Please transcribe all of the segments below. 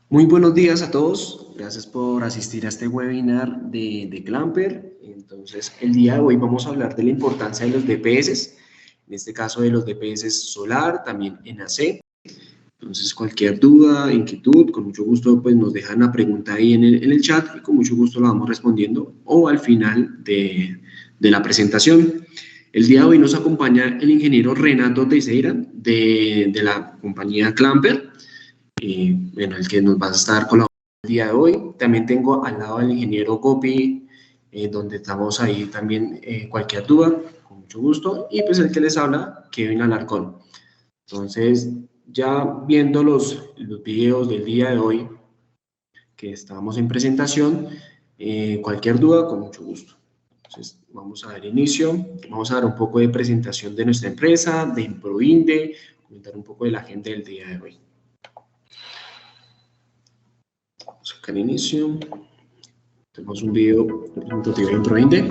Muy buenos días a todos, gracias por asistir a este webinar de Clamper. Entonces, el día de hoy vamos a hablar de la importancia de los DPS, en este caso de los DPS solar, también en AC. Entonces, cualquier duda, inquietud, con mucho gusto pues nos dejan la pregunta ahí en el chat y con mucho gusto la vamos respondiendo o al final de la presentación. El día de hoy nos acompaña el ingeniero Renato Teixeira de la compañía Clamper. Bueno, el que nos va a estar colaborando el día de hoy. También tengo al lado al ingeniero Gopi, donde estamos ahí también cualquier duda, con mucho gusto. Y pues el que les habla, Kevin Alarcón. Entonces, ya viendo los videos del día de hoy, que estábamos en presentación, cualquier duda, con mucho gusto. Entonces, vamos a dar inicio. Vamos a dar un poco de presentación de nuestra empresa, de Improinde, comentar un poco de la agenda del día de hoy. Vamos a sacar inicio. Tenemos un video representativo de Improinde.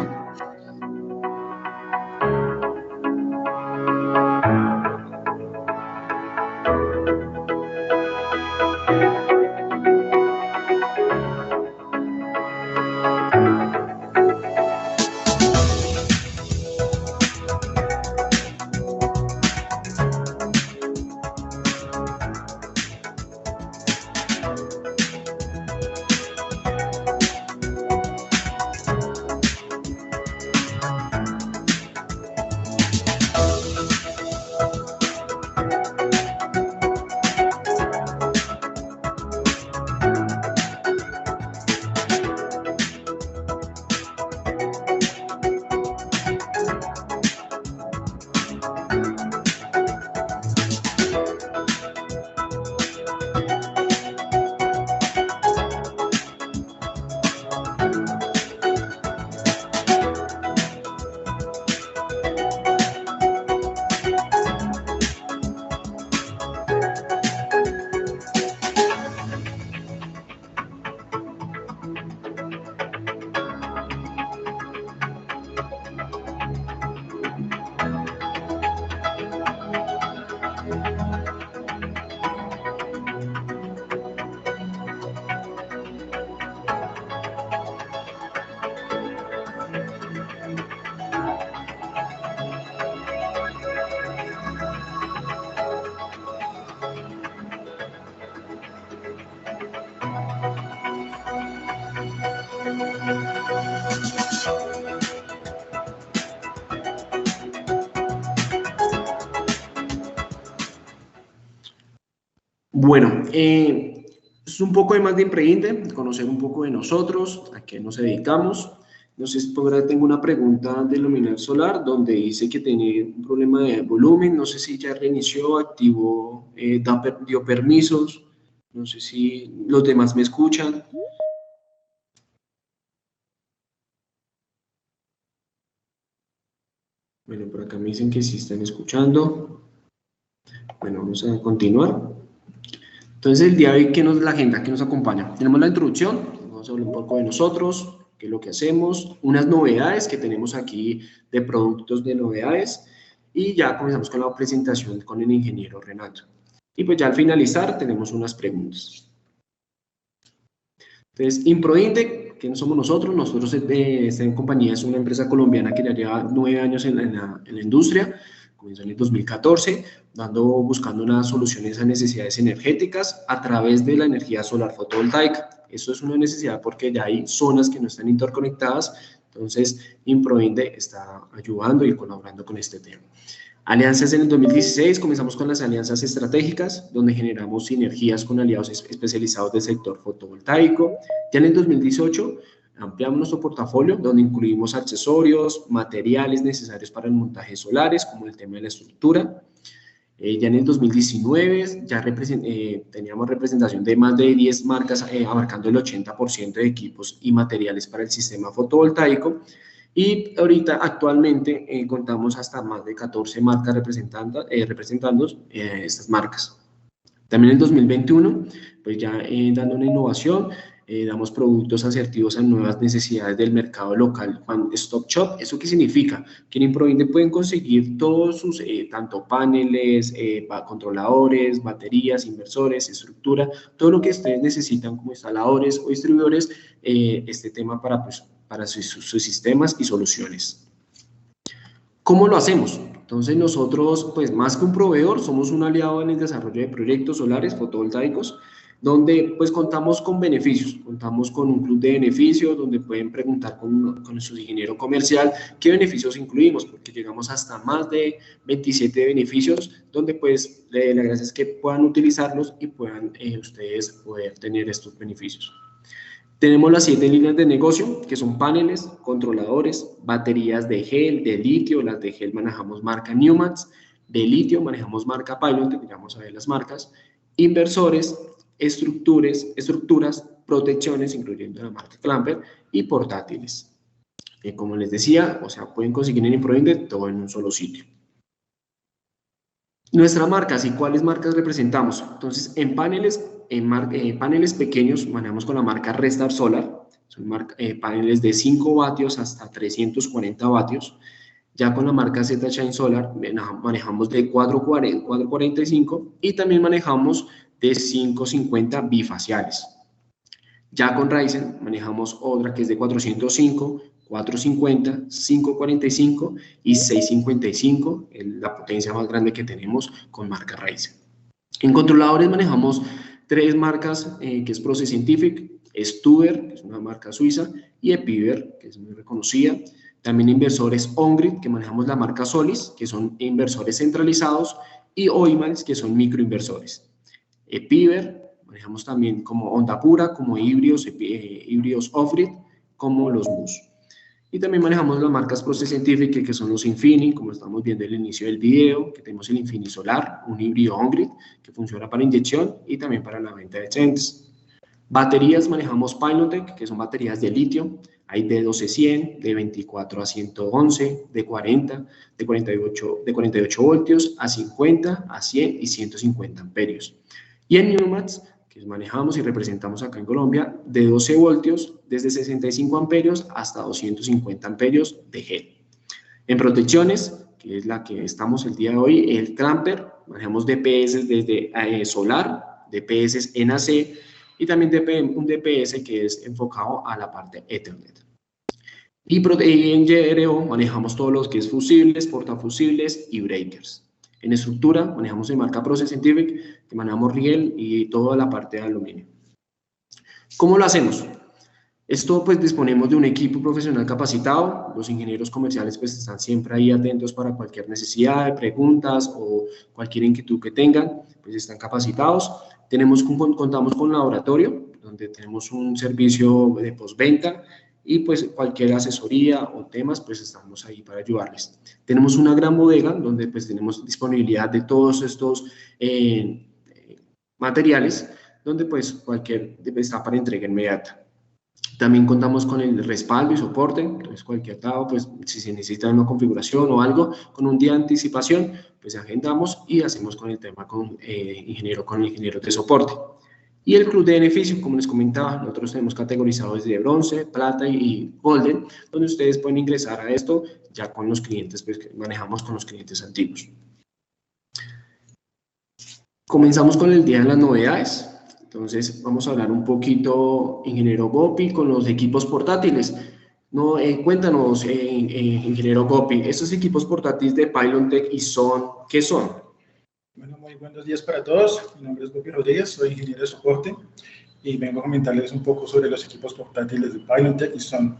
Bueno, es un poco de más de Improinde, conocer un poco de nosotros, a qué nos dedicamos. No sé si por ahí tengo una pregunta de Luminar Solar, donde dice que tiene un problema de volumen. No sé si ya reinició, activó, dio permisos. No sé si los demás me escuchan. Bueno, por acá me dicen que sí están escuchando. Bueno, vamos a continuar. Entonces, el día de hoy, ¿qué nos la agenda que nos acompaña? Tenemos la introducción, vamos a hablar un poco de nosotros, qué es lo que hacemos, unas novedades que tenemos aquí de productos de novedades y ya comenzamos con la presentación con el ingeniero Renato. Y pues ya al finalizar tenemos unas preguntas. Entonces, Improinde, ¿quiénes somos nosotros? Nosotros, esta compañía es una empresa colombiana que ya lleva 9 años en la industria. Comenzó en el 2014, buscando unas soluciones a necesidades energéticas a través de la energía solar fotovoltaica. Esto es una necesidad porque ya hay zonas que no están interconectadas, entonces Improinde está ayudando y colaborando con este tema. Alianzas en el 2016, comenzamos con las alianzas estratégicas, donde generamos sinergias con aliados especializados del sector fotovoltaico. Ya en el 2018, ampliamos nuestro portafolio, donde incluimos accesorios, materiales necesarios para el montaje solares, como el tema de la estructura. Ya en el 2019 ya teníamos representación de más de 10 marcas, abarcando el 80% de equipos y materiales para el sistema fotovoltaico. Y ahorita, actualmente, contamos hasta más de 14 marcas representando estas marcas. También en el 2021, pues ya dando una innovación, damos productos asertivos a nuevas necesidades del mercado local, One Stop Shop. ¿Eso qué significa? Que en Improvinde pueden conseguir todos sus, tanto paneles, controladores, baterías, inversores, estructura, todo lo que ustedes necesitan como instaladores o distribuidores, este tema para, pues, para sus sistemas y soluciones. ¿Cómo lo hacemos? Entonces nosotros, pues más que un proveedor, somos un aliado en el desarrollo de proyectos solares fotovoltaicos, donde pues contamos con beneficios, contamos con un club de beneficios, donde pueden preguntar con su ingeniero comercial qué beneficios incluimos, porque llegamos hasta más de 27 beneficios, donde pues la gracia es que puedan utilizarlos y puedan ustedes poder tener estos beneficios. Tenemos las 7 líneas de negocio, que son paneles, controladores, baterías de gel, de litio. Las de gel manejamos marca Newmax, de litio manejamos marca Pilot, que vamos a ver las marcas, inversores, estructuras, protecciones, incluyendo la marca Clamper, y portátiles. Como les decía, o sea, pueden conseguir en Improvinde todo en un solo sitio. Nuestras marcas y cuáles marcas representamos. Entonces, en paneles pequeños manejamos con la marca Restar Solar, son paneles de 5 vatios hasta 340 vatios. Ya con la marca Z-Shine Solar manejamos de 445 y también manejamos de 550 bifaciales. Ya con Ryzen manejamos otra que es de 405, 450, 545 y 655, la potencia más grande que tenemos con marca Ryzen. En controladores manejamos 3 marcas, que es Process Scientific, Stuber, que es una marca suiza, y Epiver, que es muy reconocida. También inversores OnGrid, que manejamos la marca Solis, que son inversores centralizados, y Oimals, que son microinversores. Epiver, manejamos también como Onda Pura, como híbridos off-grid, como los MUS. Y también manejamos las marcas Process Scientific, que son los Infini, como estamos viendo al inicio del video, que tenemos el Infini Solar, un híbrido on-grid, que funciona para inyección y también para la venta de excedentes. Baterías manejamos Pilotech, que son baterías de litio, hay de 12-100, de 24 a 111, de 40, de 48 voltios, a 50, a 100 y 150 amperios. Y en Newmax, que manejamos y representamos acá en Colombia, de 12 voltios, desde 65 amperios hasta 250 amperios de gel. En protecciones, que es la que estamos el día de hoy, el Clamper, manejamos DPS desde solar, DPS en AC y también un DPS que es enfocado a la parte Ethernet. Y en GRO manejamos todos los que es fusibles, portafusibles y breakers. En estructura manejamos en marca Process Scientific, que manejamos riel y toda la parte de aluminio. ¿Cómo lo hacemos? Esto pues disponemos de un equipo profesional capacitado, los ingenieros comerciales pues están siempre ahí atentos para cualquier necesidad, preguntas o cualquier inquietud que tengan, pues están capacitados. Contamos con laboratorio, donde tenemos un servicio de postventa y pues cualquier asesoría o temas pues estamos ahí para ayudarles. Tenemos una gran bodega donde pues tenemos disponibilidad de todos estos materiales, donde pues cualquier está para entrega inmediata. También contamos con el respaldo y soporte, entonces cualquier dado, pues si se necesita una configuración o algo, con un día de anticipación, pues agendamos y hacemos con el tema con el ingeniero de soporte. Y el club de beneficio, como les comentaba, nosotros tenemos categorizados desde bronce, plata y golden, donde ustedes pueden ingresar a esto ya con los clientes, pues que manejamos con los clientes antiguos. Comenzamos con el día de las novedades. Entonces, vamos a hablar un poquito, ingeniero Gopi, con los equipos portátiles. No, cuéntanos, ingeniero Gopi, estos equipos portátiles de Pilotech y Son, ¿qué son? Bueno, muy buenos días para todos. Mi nombre es Gopi Rodríguez, soy ingeniero de soporte y vengo a comentarles un poco sobre los equipos portátiles de Pilotech y Son.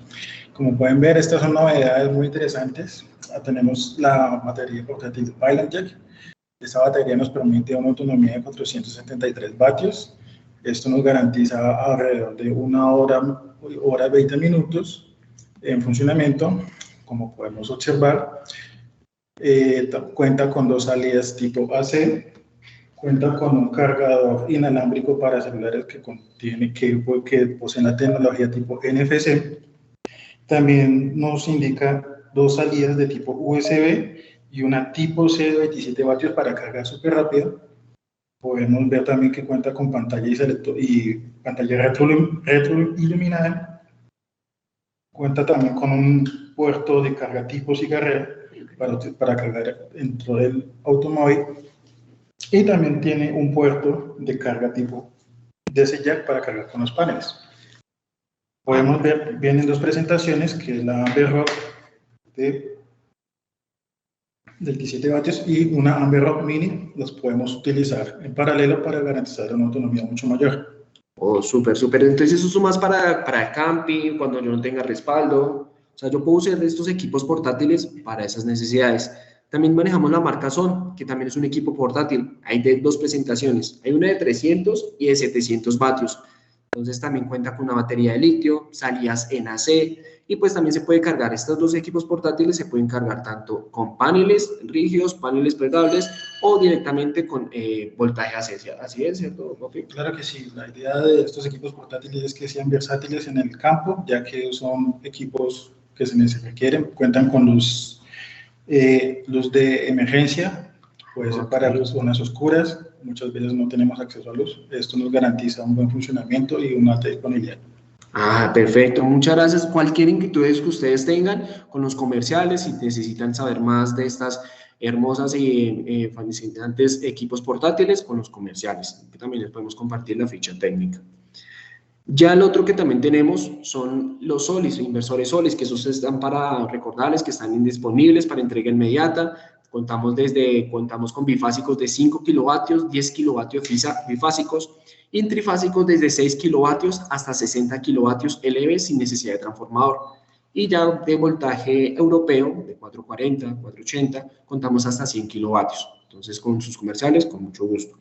Como pueden ver, estas son novedades muy interesantes. Tenemos la batería portátil de Pilotech. Esta batería nos permite una autonomía de 473 vatios. Esto nos garantiza alrededor de 1 hora 20 minutos en funcionamiento, como podemos observar. Cuenta con 2 salidas tipo AC, cuenta con un cargador inalámbrico para celulares que poseen la tecnología tipo NFC. También nos indica 2 salidas de tipo USB y una tipo C de 27 vatios para carga súper rápida. Podemos ver también que cuenta con pantalla y pantalla retroiluminada. Cuenta también con un puerto de carga tipo cigarrera para cargar dentro del automóvil. Y también tiene un puerto de carga tipo DC jack para cargar con los paneles. Podemos ver, vienen dos presentaciones, que es la Amber Rock de 17 vatios y una Amber Rock Mini. Los podemos utilizar en paralelo para garantizar una autonomía mucho mayor. Oh, súper, súper. Entonces eso es más para camping, cuando yo no tenga respaldo. O sea, yo puedo usar estos equipos portátiles para esas necesidades. También manejamos la marca Son, que también es un equipo portátil. Hay de dos presentaciones. Hay una de 300 y de 700 vatios. Entonces también cuenta con una batería de litio, salidas NAC, y pues también se puede cargar. Estos dos equipos portátiles se pueden cargar tanto con paneles rígidos, paneles plegables o directamente con voltaje AC. Así es, ¿cierto, Papi? Claro que sí. La idea de estos equipos portátiles es que sean versátiles en el campo, ya que son equipos que se requieren, cuentan con luz de emergencia, puede ser para zonas oscuras, muchas veces no tenemos acceso a luz. Esto nos garantiza un buen funcionamiento y una alta disponibilidad. Ah, perfecto, muchas gracias. Cualquier inquietud que ustedes tengan con los comerciales, si necesitan saber más de estas hermosas y fascinantes equipos portátiles, con los comerciales, que también les podemos compartir la ficha técnica. Ya el otro que también tenemos son los solis, inversores solis, que esos están para recordarles que están indisponibles para entrega inmediata. Contamos con bifásicos de 5 kilovatios, 10 kilovatios bifásicos, y trifásicos desde 6 kilovatios hasta 60 kilovatios LV sin necesidad de transformador. Y ya de voltaje europeo, de 440, 480, contamos hasta 100 kilovatios. Entonces, con sus comerciales, con mucho gusto.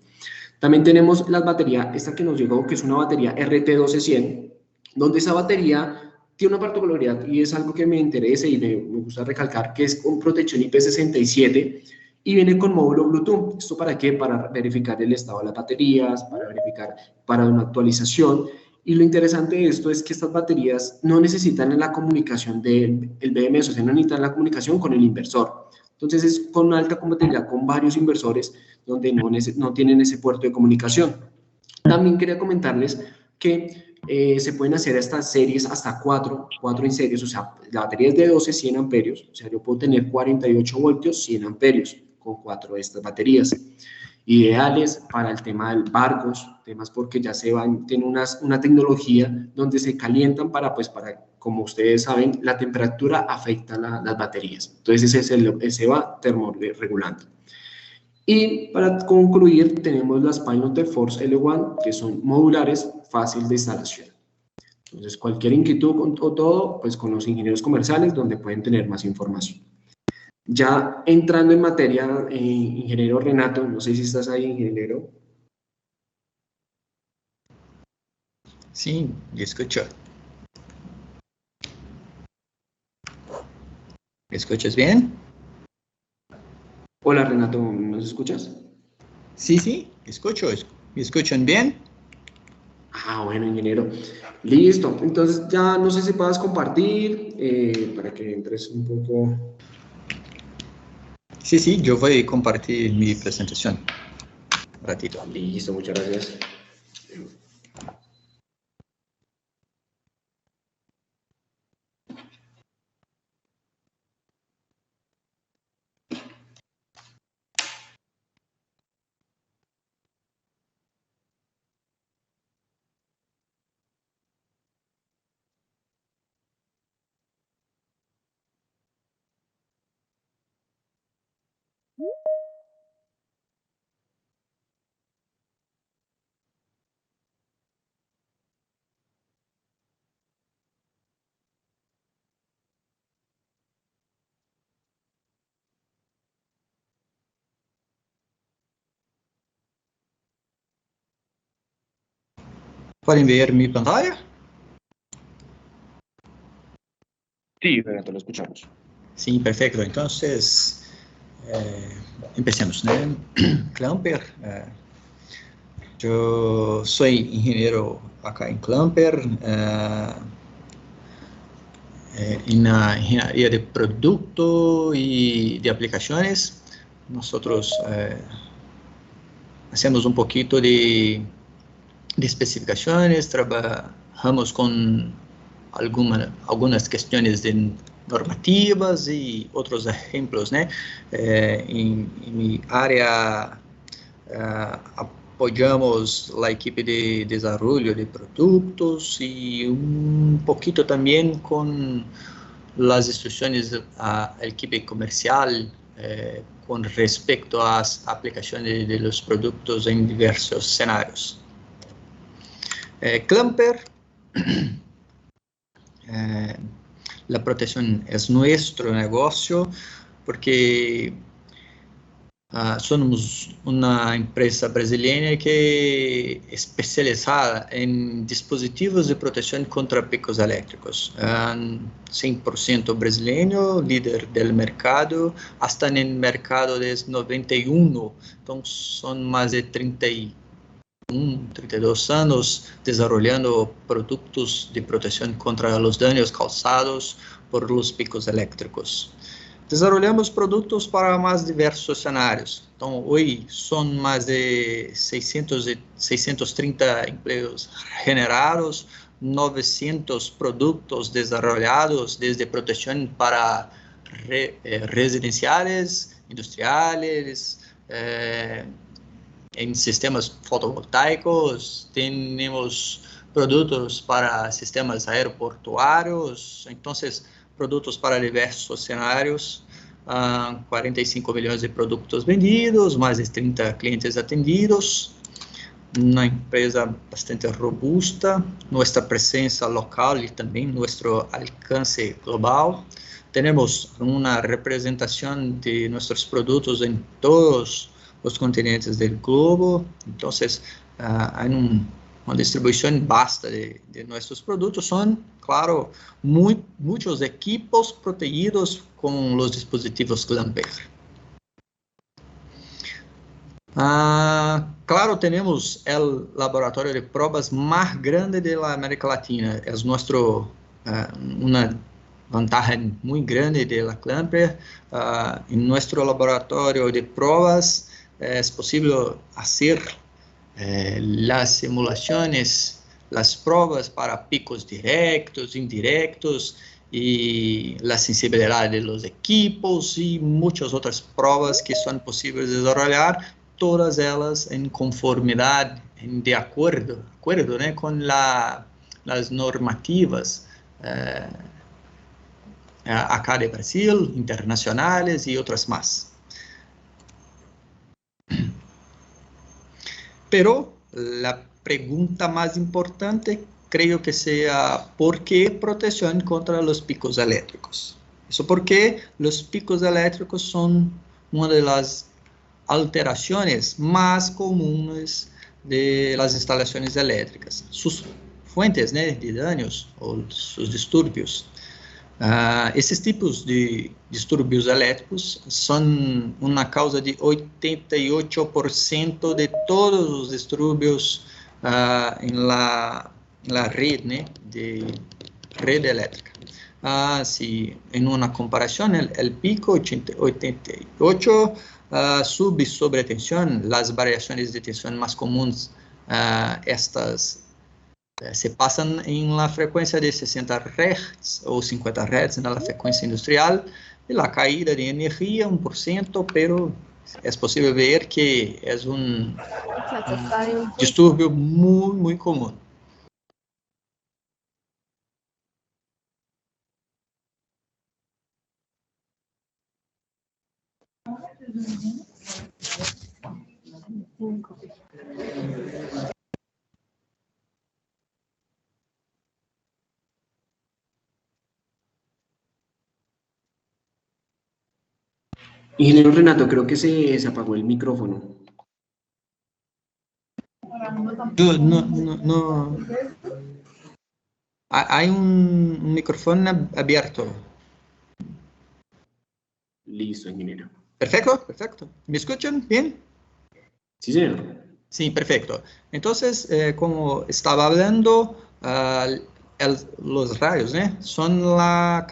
También tenemos la batería, esta que nos llegó, que es una batería RT1200, donde esa batería tiene una particularidad y es algo que me interesa y me gusta recalcar, que es con protección IP67 y viene con módulo Bluetooth. ¿Esto para qué? Para verificar el estado de las baterías, para verificar, para una actualización. Y lo interesante de esto es que estas baterías no necesitan la comunicación del BMS, o sea, no necesitan la comunicación con el inversor. Entonces es con una alta compatibilidad con varios inversores donde no tienen ese puerto de comunicación. También quería comentarles que se pueden hacer estas series hasta 4 en series, o sea, la batería es de 12, 100 amperios, o sea, yo puedo tener 48 voltios, 100 amperios con 4 de estas baterías. Ideales para el tema del barcos, temas porque ya tienen una tecnología donde se calientan para, como ustedes saben, la temperatura afecta las baterías. Entonces ese va termorregulando. Y para concluir, tenemos las Pilot Force L1, que son modulares, fácil de instalación. Entonces, cualquier inquietud o todo, pues con los ingenieros comerciales, donde pueden tener más información. Ya entrando en materia, ingeniero Renato, no sé si estás ahí, ingeniero. Sí, yo escucho. ¿Me escuchas bien? Hola Renato, ¿nos escuchas? Sí, escucho. ¿Me escuchan bien? Ah, bueno, ingeniero. Listo. Entonces ya no sé si puedas compartir para que entres un poco. Sí, yo voy a compartir mi presentación. Un ratito. Listo, muchas gracias. ¿Pueden ver mi pantalla? Sí, Renato, lo escuchamos. Sí, perfecto. Entonces, empecemos, ¿no? Clamper. Yo soy ingeniero acá en Clamper, en la ingeniería de producto y de aplicaciones. Nosotros hacemos un poquito de especificaciones, trabajamos con algunas cuestiones de normativas y otros ejemplos, ¿no? En mi área apoyamos la equipe de desarrollo de productos y un poquito también con las instrucciones a la equipe comercial con respecto a las aplicaciones de los productos en diversos escenarios. Clamper, la protección es nuestro negocio porque somos una empresa brasileña que es especializada en dispositivos de protección contra picos eléctricos. 100% brasileño, líder del mercado, hasta en el mercado desde 91, entonces son más de 32 años desarrollando productos de protección contra los daños causados por los picos eléctricos. Desarrollamos produtos para más diversos escenarios. Então, hoy son más de 630 empleos generados, 900 productos desarrollados desde protección para residenciales, industriales, en sistemas fotovoltaicos, tenemos productos para sistemas aeroportuarios, entonces produtos para diversos escenarios, 45 milhões de produtos vendidos, mais de 30 clientes atendidos, uma empresa bastante robusta, nossa presença local e também nosso alcance global. Temos uma representação de nossos produtos em todos os continentes do globo, então há uma distribuição vasta de nossos produtos. São, claro, muitos equipos protegidos com os dispositivos Clamper. Claro, temos o laboratório de provas mais grande da América Latina. É uma vantagem muito grande da Clamper. Em nosso laboratório de provas é possível fazer las simulaciones, las pruebas para picos directos, indirectos y la sensibilidad de los equipos y muchas otras pruebas que son posibles de desarrollar, todas ellas en conformidad, de acuerdo ¿no? Con las normativas acá de Brasil, internacionales y otras más. Pero la pregunta más importante creo que sea ¿por qué protección contra los picos eléctricos? Eso porque los picos eléctricos son una de las alteraciones más comunes de las instalaciones eléctricas. Sus fuentes, ¿no? de daños o sus disturbios. Esses tipos de distúrbios elétricos são uma causa de 88% de todos os distúrbios na rede, né, de rede elétrica. Se em uma comparação, o pico 88 sub sobre tensão, as variações de tensão mais comuns, estas se passam em la frequência de 60 Hz ou 50 Hz na frequência industrial, e a caída de energia 1%, pero é possível ver que é distúrbio muito, muito comum. Ingeniero Renato, creo que se apagó el micrófono. No. Hay un micrófono abierto. Listo, ingeniero. Perfecto. ¿Me escuchan bien? Sí, señor. Sí, perfecto. Entonces, como estaba hablando, los rayos, ¿eh? Son una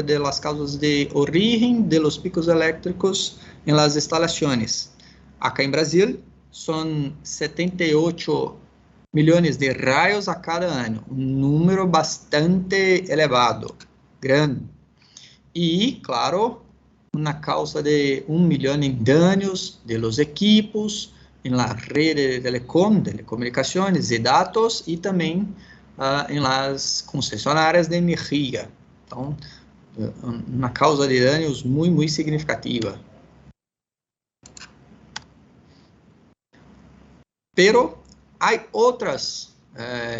de las causas de origen de los picos eléctricos en las instalaciones. Acá en Brasil, são 78 milhões de raios a cada ano, um número bastante elevado, grande. E, claro, uma causa de 1 milhão em danos de los equipos, em la rede de telecomunicações e dados, e também em las concessionárias de energia. Então, uma causa de danos muito, muito significativa. Pero há outras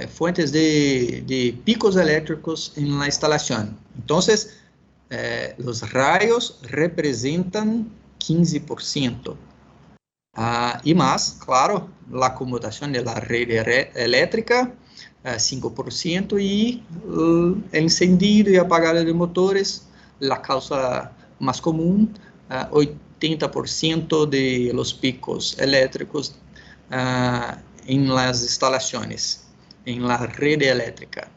fuentes de picos elétricos em la instalação. Então, os raios representam 15%. E mais, claro, a acomodação da rede elétrica, 5%, e o encendido e apagado de motores, a causa mais comum, 80% de los picos elétricos em las instalações, em la rede elétrica.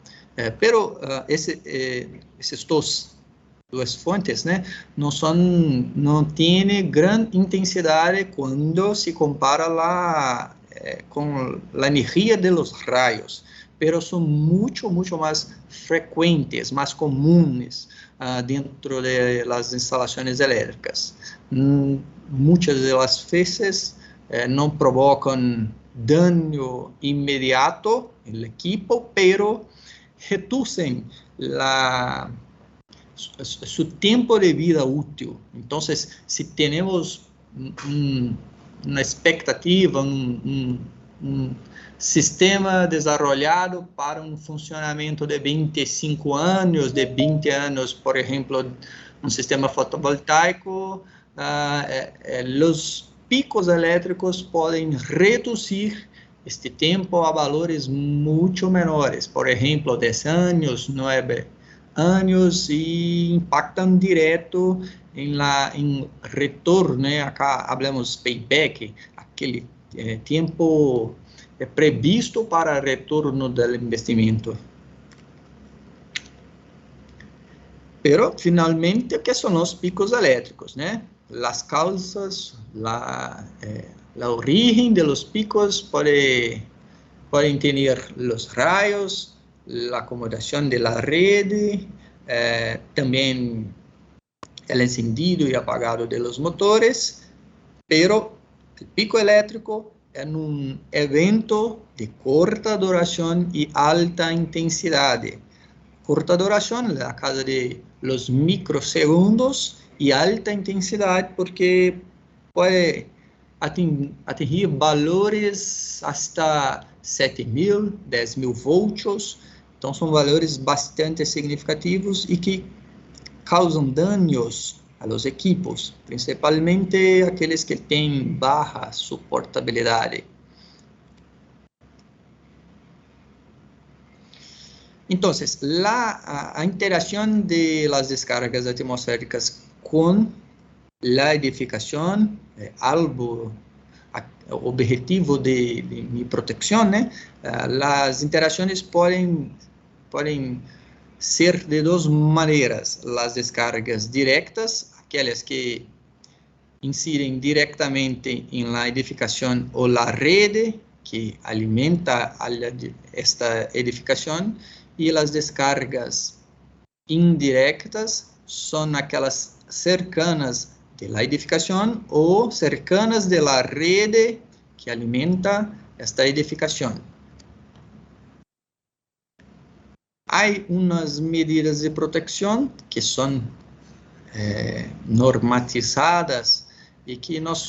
Pero esses duas fontes, né, não têm grande intensidade quando se compara com a energia de los raios, pero são muito mais frequentes, mais comuns dentro de las instalações elétricas. Muitas das vezes não provocam dano imediato no equipo, pero reduzem su tempo de vida útil. Então, se temos uma expectativa, um sistema desenvolvido para um funcionamento de 25 anos, de 20 anos, por exemplo, um sistema fotovoltaico, os picos elétricos podem reduzir este tempo a valores muito menores, por exemplo, 10 anos, 9 anos, e impactam direto em retorno, né? Acá hablamos payback, aquele tempo previsto para retorno do investimento. Pero, finalmente, o que são os picos elétricos, né? As causas, a origem de los picos podem ter os raios, a acomodação de la rede, também o encendido e apagado de los motores, pero o pico elétrico é um evento de corta duração e alta intensidade. Corta duração, a casa de los microsegundos, e alta intensidade porque pode atingir valores hasta 7.000, 10.000 volts. Então, são valores bastante significativos e que causam danos a los equipos, principalmente aqueles que têm baixa suportabilidade. Então, a interação de las descargas atmosféricas com a edificação é algo objetivo de proteção, né? As interações podem ser de duas maneiras: as descargas diretas, aquelas que incidem diretamente em la edificação ou la rede que alimenta esta edificação, e as descargas indiretas são aquelas cercanas de la edificação ou cercanas de la rede que alimenta esta edificação. Há umas medidas de proteção que são normatizadas e que nós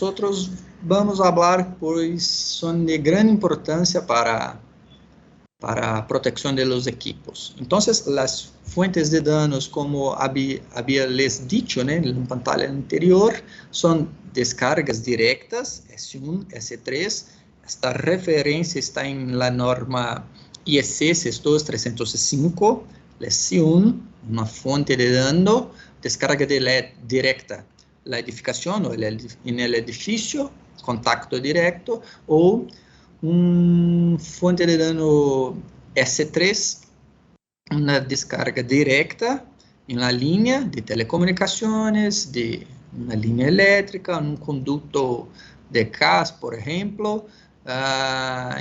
vamos falar, pois são de grande importância para a proteção de los equipos. Então, as fuentes de danos, como havia les dicho, né, na pantalla anterior, são descargas diretas, S1, S3. Esta referência está em la norma IEC 62305, S1, uma fonte de dano, descarga direta, la edificação, ou en el edifício, contacto direto, ou fonte de dano S3, uma descarga direta em uma linha de telecomunicações, de uma linha elétrica, um conduto de CAS, por exemplo.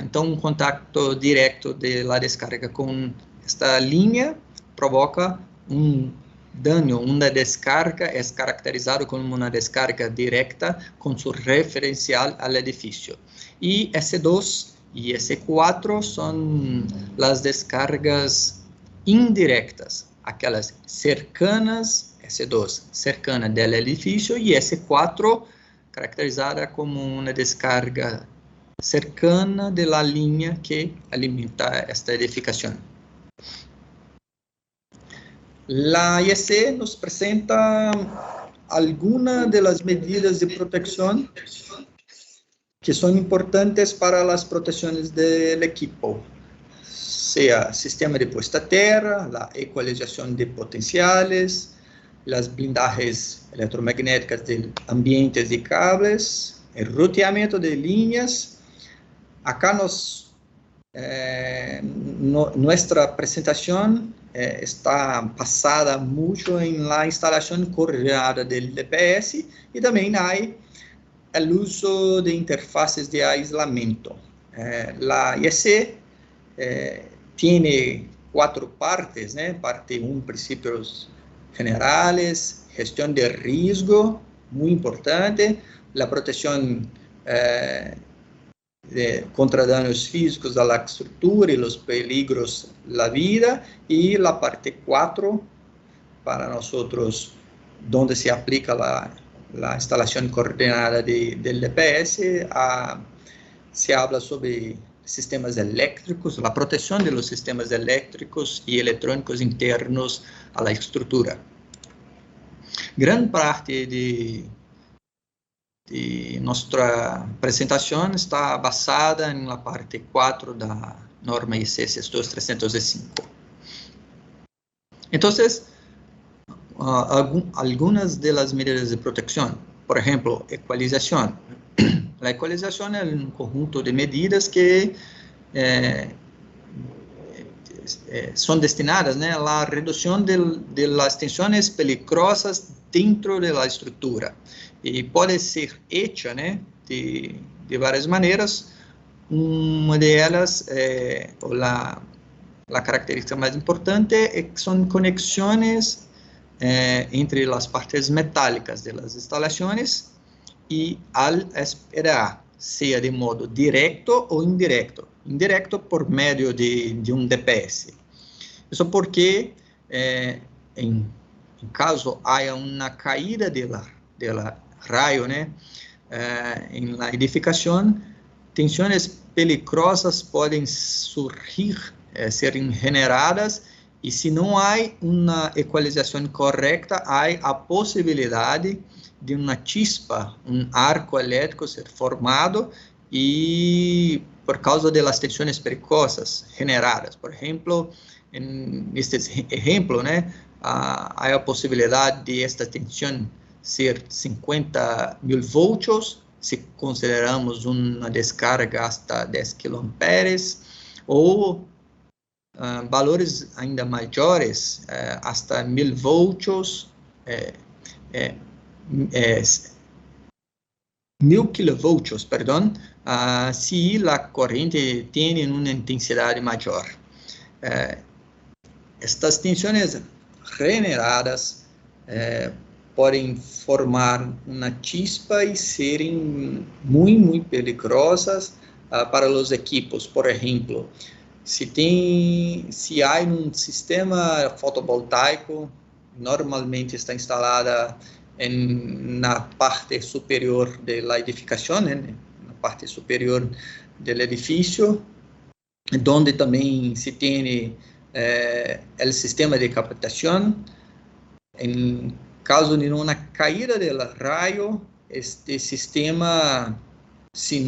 Então, um contato direto da descarga com esta linha provoca um dano. Uma descarga é caracterizado como uma descarga direta com seu referencial ao edifício. E S2 e S4 são as descargas indiretas, aquelas cercanas, S2 cercana do edifício e S4 caracterizada como uma descarga cercana da linha que alimenta esta edificação. A IEC nos apresenta algumas das medidas de proteção que são importantes para as proteções do equipo, seja sistema de puesta a terra, a equalização de potenciais, as blindagens eletromagnéticas de ambientes de cables, o roteamento de linhas. Acá nossa apresentação está basada muito em la instalação coordenada do DPS e também há o uso de interfaces de aislamento. A IEC tem 4 partes, né? Parte 1, princípios generales, gestão de risco, muito importante, a proteção contra danos físicos da estrutura e os peligros da vida, e a parte 4, para nós, onde se aplica a instalação coordenada do DPS, se habla sobre sistemas elétricos, a proteção dos sistemas elétricos e eletrônicos internos à estrutura. Grande parte de nossa apresentação está basada na parte 4 da norma IEC 62305. Então, algumas das medidas de proteção, por exemplo, equalização. A equalização é um conjunto de medidas que são destinadas, né, à redução de las tensões peligrosas dentro da estrutura. E pode ser feita, né, de várias maneiras. Uma delas, a característica mais importante, é que são conexões entre as partes metálicas das instalações e al SPDA, seja de modo direto ou indireto. Indireto por meio de um DPS. Isso porque, em caso haja uma caída da raio, né, em la edificação, tensões peligrosas podem surgir, serem generadas, e se não há uma equalização correta, há a possibilidade de uma chispa, um arco elétrico ser formado, e por causa das tensões pericosas generadas. Por exemplo, neste exemplo, né, há a possibilidade de esta tensão ser 50.000 volts, se consideramos uma descarga hasta 10 kA, ou valores ainda maiores, hasta 1000 volts, 1000 kV, perdão, se a corrente tem uma intensidade maior. Estas tensões generadas podem formar uma chispa e serem muito perigosas para os equipos. Por exemplo, se há um sistema fotovoltaico, normalmente está instalada na parte superior da edificação, né, na parte superior do edifício, onde também se tem o sistema de captação. Em caso de uma caída do raio, este sistema, se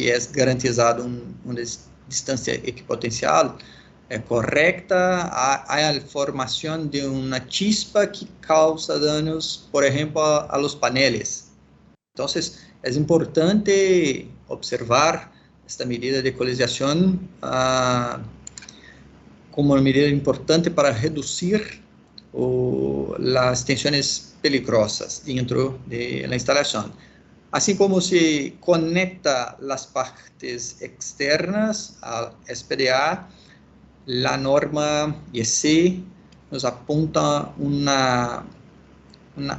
é garantizado uma distância equipotencial correta, há a formação de uma chispa que causa danos, por exemplo, a los paneles. Então, é importante observar esta medida de equalização como uma medida importante para reduzir as tensões peligrosas dentro da instalação. Así como se conecta las partes externas al SPDA, la norma IEC nos apunta una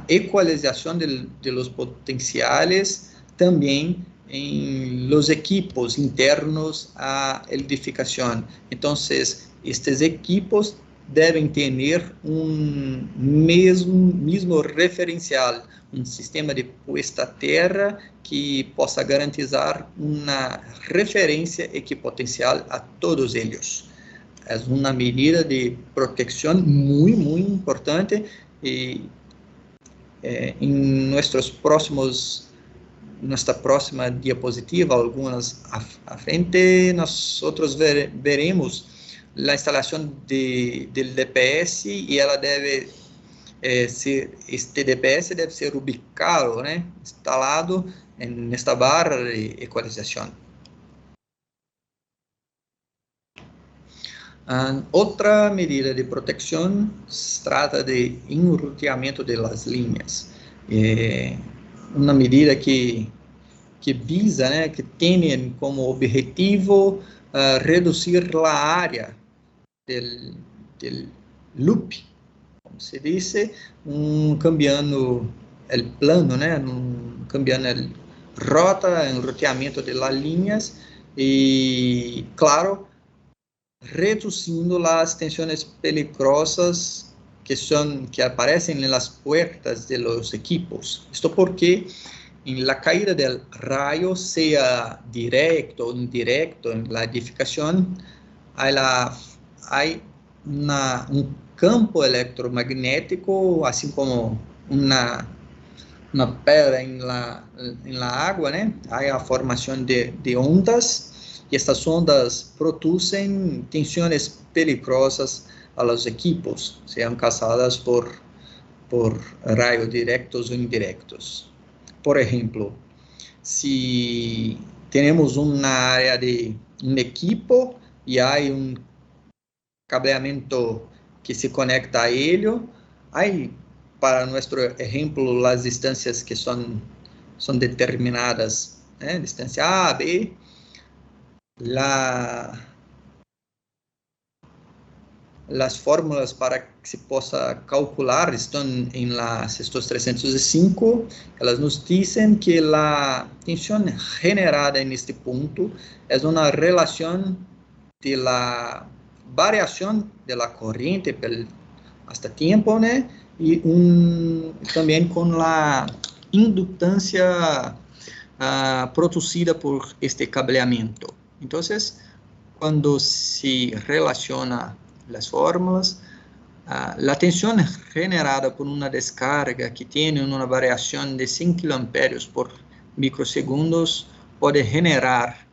ecualización de los potenciales también en los equipos internos a edificación. Entonces, estos equipos deben tener un mismo referencial, un sistema de puesta a tierra que possa garantizar una referencia equipotencial a todos ellos. Es una medida de protección muy importante y en nuestra próxima diapositiva, algunas a frente, nosotros veremos la instalación del DPS y ela debe este DPS debe ser ubicado, instalado en esta barra de ecualización. Outra medida de proteção se trata de enruteamento de las líneas. Uma medida que visa, que tem como objetivo reduzir a área del loop, como se diz, cambiando o plano, cambiando a rota, enruteamento de las líneas e, claro, reducindo as tensões peligrosas que aparecem nas puertas de los equipos. Isto porque em la caída del rayo, seja directo ou indirecto en la edificación, hay campo electromagnético, assim como uma pedra em la água, há a formação de ondas, e estas ondas produzem tensões peligrosas a los equipos, sejam causadas por raios diretos ou indiretos. Por exemplo, se temos uma área de um equipo e há cableamento que se conecta a ele, aí, para nosso exemplo, as distâncias que são determinadas, distância A, B, as fórmulas para que se possa calcular estão em estes 305, elas nos dizem que a tensão generada neste ponto é uma relação de la variação de la corriente hasta tempo, e também com a inductância produzida por este cableamento. Então, quando se relaciona as fórmulas, a tensão generada por uma descarga que tem uma variação de 5 kA por microsegundos pode generar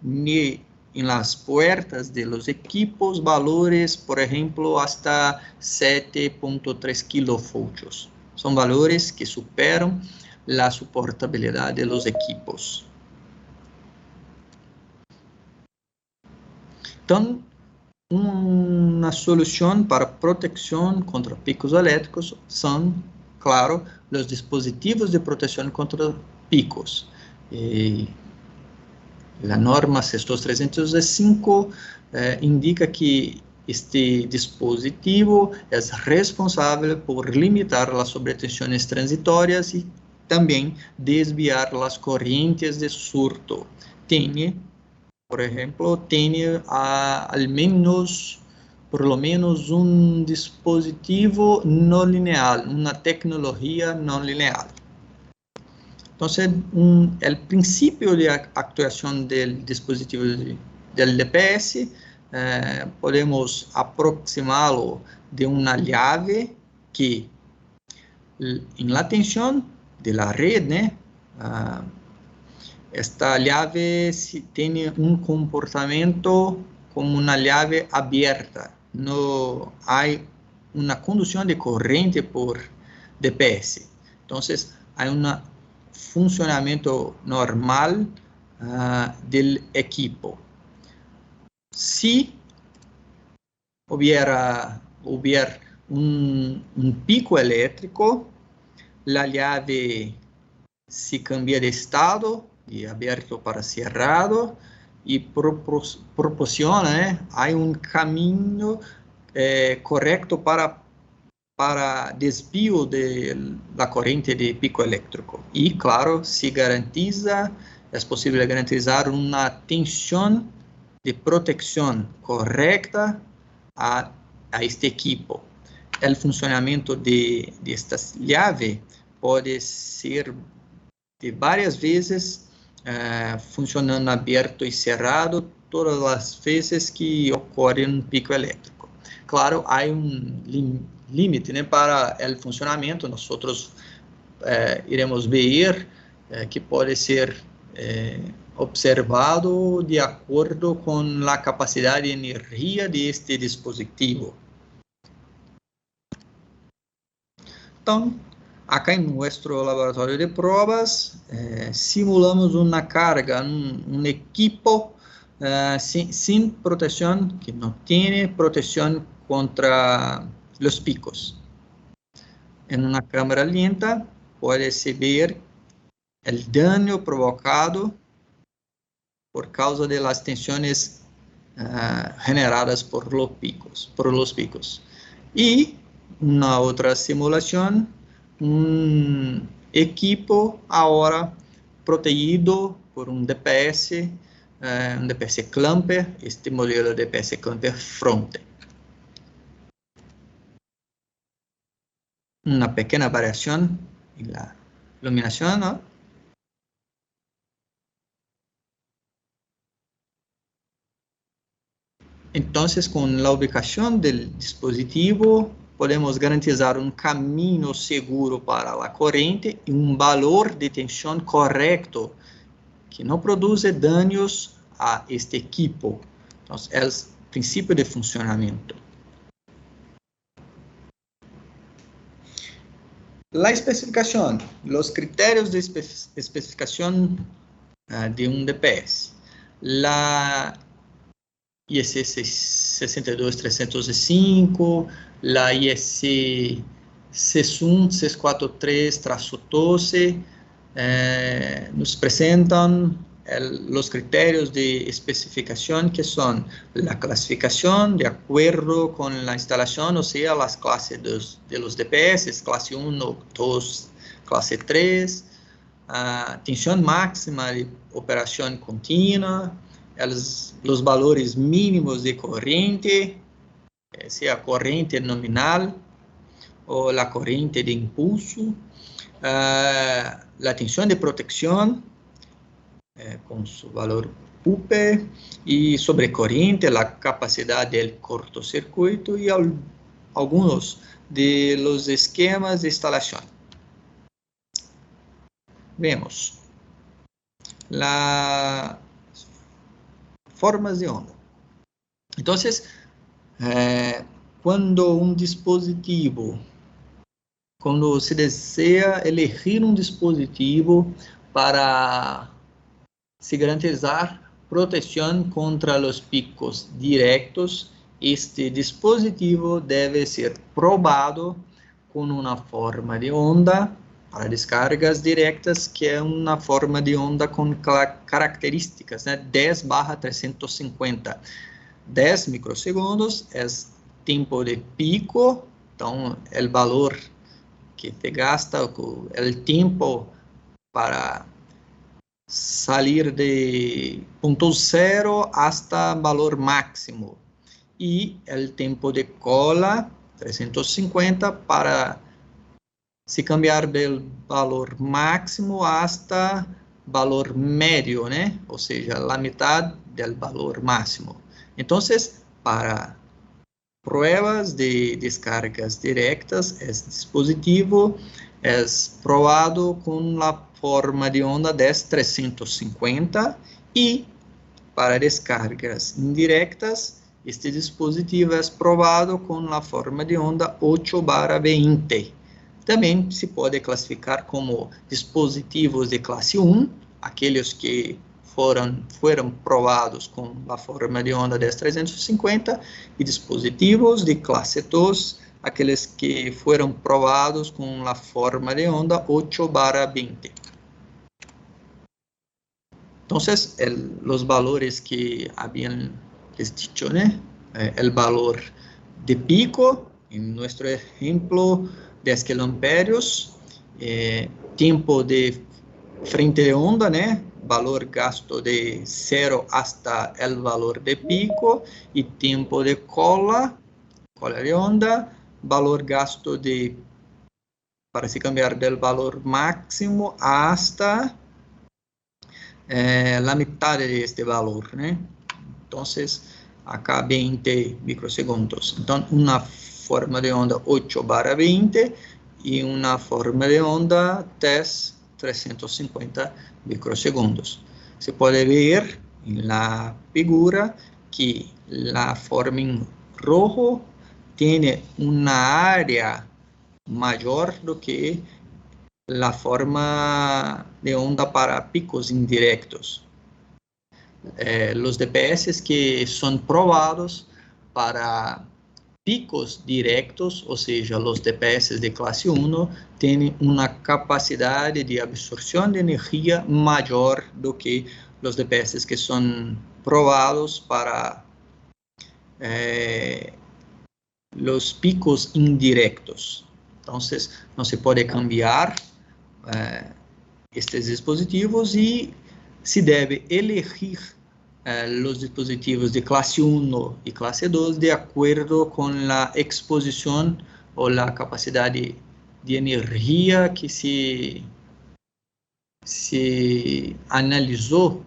em las puertas de los equipos valores, por exemplo, hasta 7.3 kV. São valores que superam a suportabilidade de los equipos. Então, uma solução para proteção contra picos elétricos são, claro, os dispositivos de proteção contra picos. A norma 16305 indica que este dispositivo é responsável por limitar as sobretensões transitórias e também desviar as correntes de surto. Por exemplo, tem por lo menos um dispositivo não linear, uma tecnologia não linear. Então, o princípio de actuação do dispositivo do DPS, podemos aproximá-lo de uma chave que, em la tensão da rede, esta chave tem um comportamento como uma chave aberta. Não há uma condução de corrente por DPS. Então, há um funcionamento normal do equipo. Se houver um pico elétrico, a chave se cambia de estado, de aberto para cerrado, e proporciona, há um caminho correto para desvio da corrente de pico elétrico. E, claro, é possível garantizar uma tensão de proteção correta a este equipo. O funcionamento de esta llave pode ser de várias vezes, funcionando aberto e cerrado, todas as vezes que ocorre um pico elétrico. Claro, há limite, para o funcionamento. Nós iremos ver que pode ser observado de acordo com a capacidade de energia deste dispositivo. Então, acá em nosso laboratório de provas, simulamos uma carga, um equipo sem proteção, que não tem proteção contra os picos. Em uma câmera lenta, pode-se ver o dano provocado por causa das tensões generadas por los picos. E, na outra simulação, um equipo agora protegido por um DPS Clamper, este modelo DPS Clamper Fronte. Uma pequena variação na iluminação, ¿no? Então, com a ubicação do dispositivo, podemos garantizar um caminho seguro para a corrente e um valor de tensão correto que não produz danos a este equipo. Então, é o princípio de funcionamento. A especificação, os critérios de especificação de um DPS. La IEC 62305, la IEC 643-12, nos apresentam os critérios de especificação, que são a classificação de acordo com a instalação, ou seja, as classes de los DPS, classe 1, 2, classe 3, a tensão máxima de operação contínua, os valores mínimos de corrente, seja a corrente nominal ou a corrente de impulso, a tensão de proteção, com seu valor UP, e sobre corrente, a capacidade do cortocircuito e alguns de los esquemas de instalação. Vemos las formas de onda. Então, quando se deseja elegir um dispositivo para se garantizar proteção contra os picos diretos, este dispositivo deve ser probado com uma forma de onda para descargas diretas, que é uma forma de onda com características, 10/350. 10 microsegundos é tempo de pico, então o valor que te gasta, o tempo para sair de ponto zero hasta valor máximo, e o tempo de cola 350 para se cambiar do valor máximo hasta valor médio, ou seja, a metade do valor máximo. Então, para pruebas de descargas directas, este dispositivo é probado com a forma de onda 10-350, e para descargas indirectas, este dispositivo é probado com a forma de onda 8/20. Também se pode classificar como dispositivos de classe 1, aqueles que foram provados com a forma de onda 10-350, e dispositivos de classe 2, aqueles que foram provados com a forma de onda 8/20. Entonces, los valores que habían dicho, ¿no? El valor de pico, en nuestro ejemplo, 10 kiloamperios, tiempo de frente de onda, ¿no? Valor gasto de 0 hasta el valor de pico, y tiempo de cola de onda, valor gasto para se cambiar del valor máximo hasta la mitad de este valor, ¿no? Entonces, acá 20 microsegundos. Entonces, una forma de onda 8/20 y una forma de onda TESS 350 microsegundos. Se puede ver en la figura que la forma en rojo tiene una área mayor do que la forma de onda para picos indirectos. Los DPS que son probados para picos directos, ou seja, os DPS de classe 1, têm uma capacidade de absorção de energia maior do que os DPS que são probados para os picos indirectos. Então, não se pode cambiar estes dispositivos e se deve elegir os dispositivos de classe 1 e classe 2 de acordo com a exposição ou a capacidade de energia que se analisou,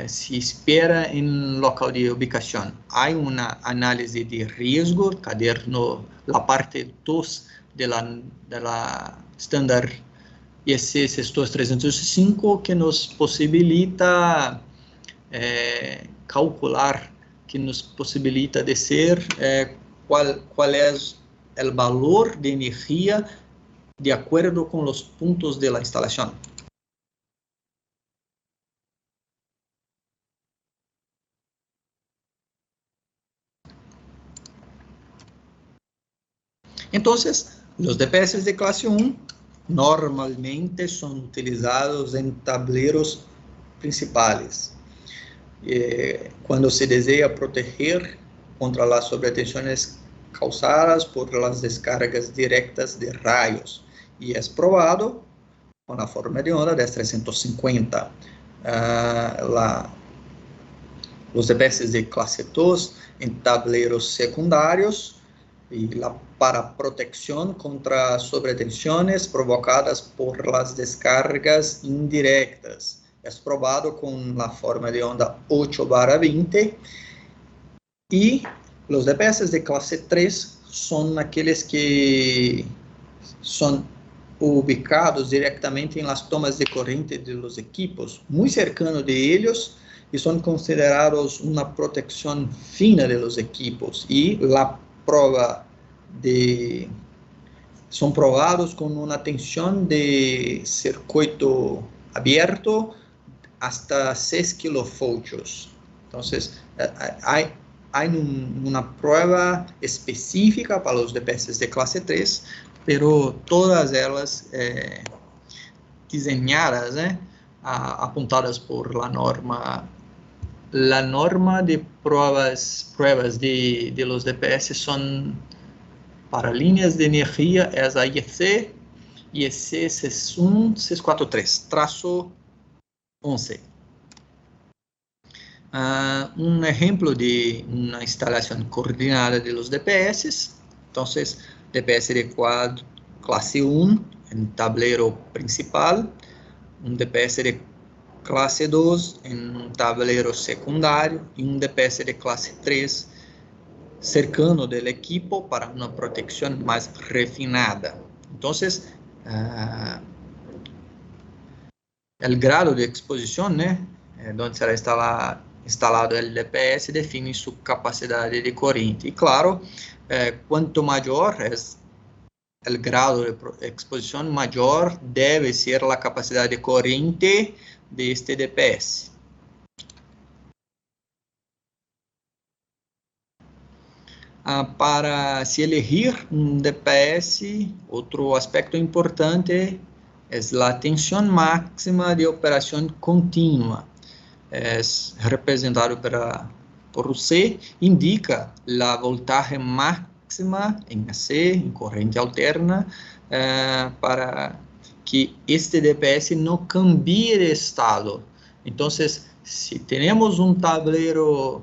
se espera em local de ubicação. Há uma análise de risco, caderno, a parte 2 da Standard IEC 62305, que nos possibilita calcular, que nos possibilita dizer qual é o valor de energia de acordo com os pontos da instalação. Então, os DPS de classe 1 normalmente são utilizados em tableros principais. Quando se deseja proteger contra as sobretensões causadas por las descargas directas de raios, e é provado com a forma de onda 10350. Os DPS de classe 2 em tableros secundários e para proteção contra sobretensões provocadas por las descargas indirectas. É provado com a forma de onda 8/20, e os DPS de classe 3 são aqueles que são ubicados diretamente em las tomas de corrente de los equipos, muito cercano de eles, e são considerados uma proteção fina de los equipos, e a prova são provados com uma tensão de circuito aberto hasta 6 kilovoltios. Então, há uma prova específica para os DPS de classe 3, pero todas elas desenhadas, apontadas por la norma. La norma de pruebas de los DPS son para líneas de energía, es a IEC 61643-11. Un ejemplo de una instalación coordinada de los DPS. Entonces, DPS de clase 1 en tablero principal, un DPS de clase 2 en un tablero secundario y un DPS de clase 3 cercano del equipo para una protección más refinada. Entonces, el grado de exposición, donde será instalado el DPS, define su capacidad de corriente. Y claro, cuanto mayor es el grado de exposición, mayor debe ser la capacidad de corriente de este DPS. Para se elegir un DPS, otro aspecto importante es la tensión máxima de operación continua. representado por C, indica a voltagem máxima em AC, em corrente alterna, para que este DPS não cambie de estado. Então, se temos um tablero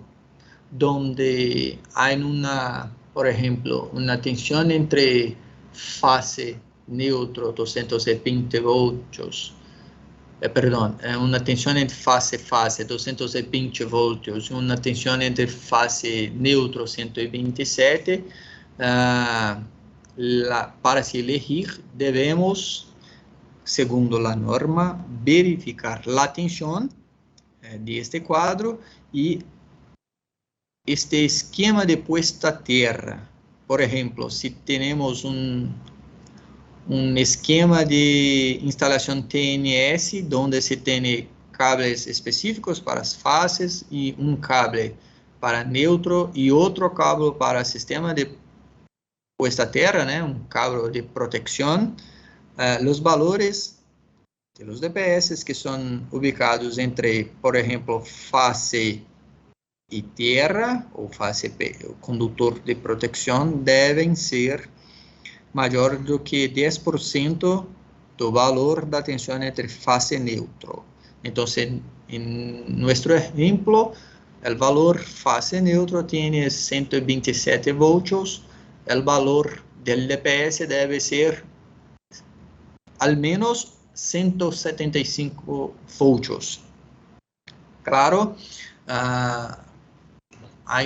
donde há por exemplo, uma tensão entre fase neutro 220 volts, uma tensão entre fase 220 volts, uma tensão entre fase neutro 127, para se elegir, devemos, segundo a norma, verificar a tensão deste quadro e este esquema de puesta a terra. Por exemplo, se temos um esquema de instalação TNS, onde se tem cables específicos para as fases e um cable para neutro e outro cabo para sistema de puesta a terra, né? Um cabo de proteção. Os valores de los DPS que são ubicados entre, por exemplo, fase e terra, ou fase o condutor de proteção, devem ser maior do que 10% do valor da tensão entre fase e neutro. Então, em nosso exemplo, o valor fase neutro tem 127 volts, o valor del DPS deve ser al menos 175 volts. Claro, há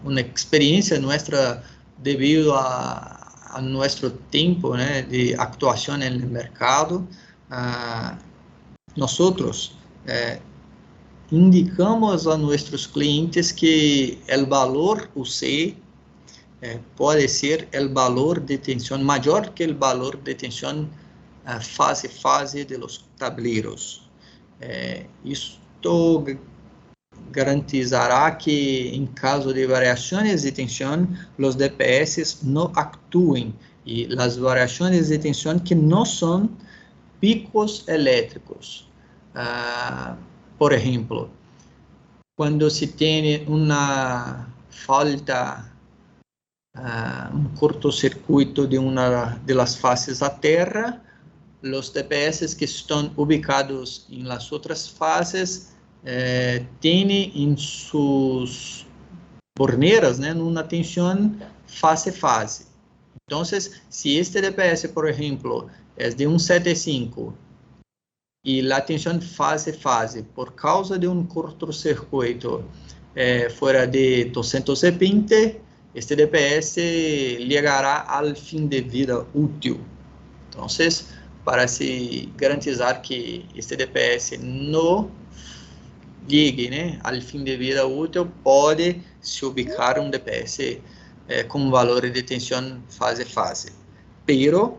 uma experiência nossa devido a nosso tempo, né, de atuação no mercado. Nós indicamos a nossos clientes que o valor UC pode ser o valor de tensão maior que o valor de tensão fase de los tableros. Isto garantizará que, em caso de variações de tensão, os DPS não actuem, e as variações de tensão que não são picos elétricos. Por exemplo, quando se tem uma falta, um curto-circuito de uma das faces da terra, os DPS que estão ubicados em las outras fases têm em suas torneiras, né, uma tensão fase-fase. Então, se este DPS, por exemplo, é de 175 e a tensão fase-fase, por causa de um curto-circuito fora de 220, este DPS chegará ao fim de vida útil. Então, para se garantizar que este DPS não chegue, né, ao fim de vida útil, pode se ubicar um DPS com valor de tensão fase-fase. Pero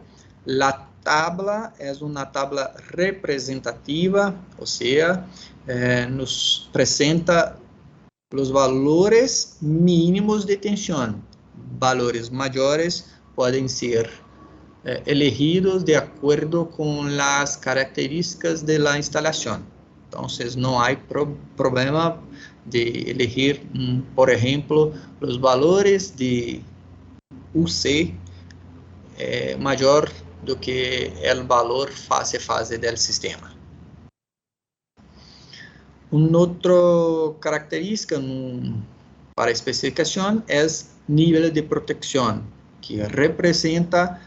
a tabla é uma tabla representativa, ou seja, nos apresenta os valores mínimos de tensão. Valores maiores podem ser elegidos de acordo com as características da instalação. Então, não há problema de elegir, por exemplo, os valores de UC maior do que o valor fase-fase do sistema. Uma outra característica para a especificação é nível de proteção, que representa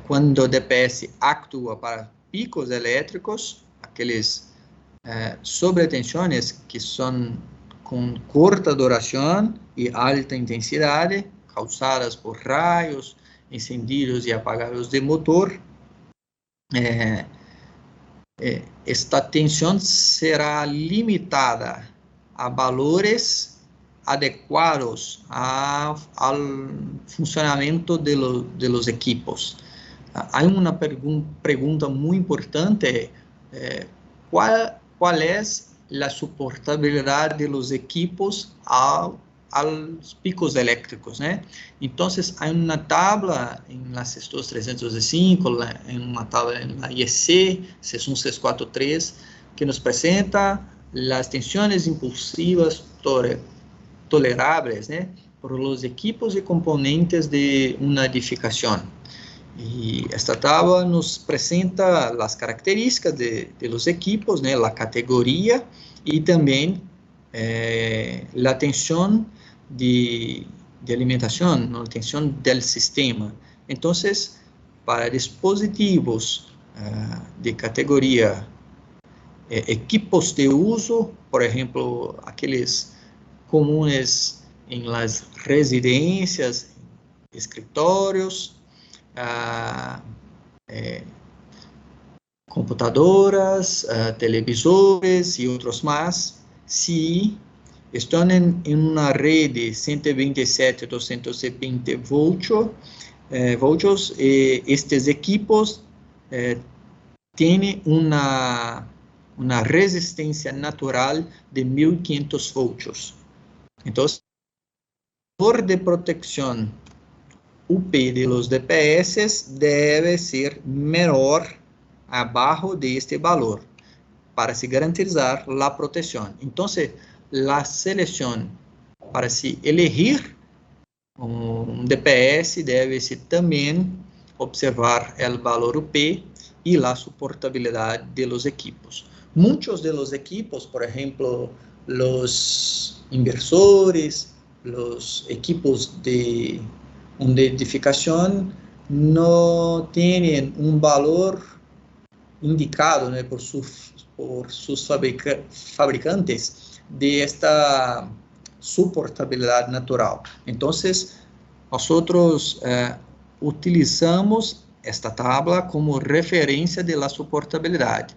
quando o DPS atua para picos elétricos, aqueles sobretensões que são com curta duração e alta intensidade, causadas por raios, incendios e apagados de motor. Esta tensão será limitada a valores adequados ao funcionamento de los equipos. Há uma pergunta muito importante: qual é a suportabilidade de los equipos ao aos picos elétricos, né? Então, há uma tabla em la CESTOS 305, em uma tabla em la IEC 61643, que nos apresenta as tensões impulsivas toleráveis, né, por los equipos e componentes de uma edificação. E esta tabla nos apresenta as características de los equipos, né, a categoria e também a tensão de alimentação, a tensão do sistema. Então, para dispositivos de categoria, equipos de uso, por exemplo, aqueles comuns em las residências, escritórios, computadoras, televisores e outros mais, se estão em uma rede 127-220 volts, estes equipos têm uma resistência natural de 1500 volts. Então, o valor de proteção UP de los DPS deve ser menor abaixo deste valor para se garantizar a proteção. Então, a seleção para se elegir um DPS deve-se também observar o valor UP e a suportabilidade de los equipos. Muitos de los equipos, por exemplo, los inversores, los equipos de edificação, não têm um valor indicado, né, por seus fabricantes de esta suportabilidade natural. Então, nós utilizamos esta tabla como referência de la suportabilidade.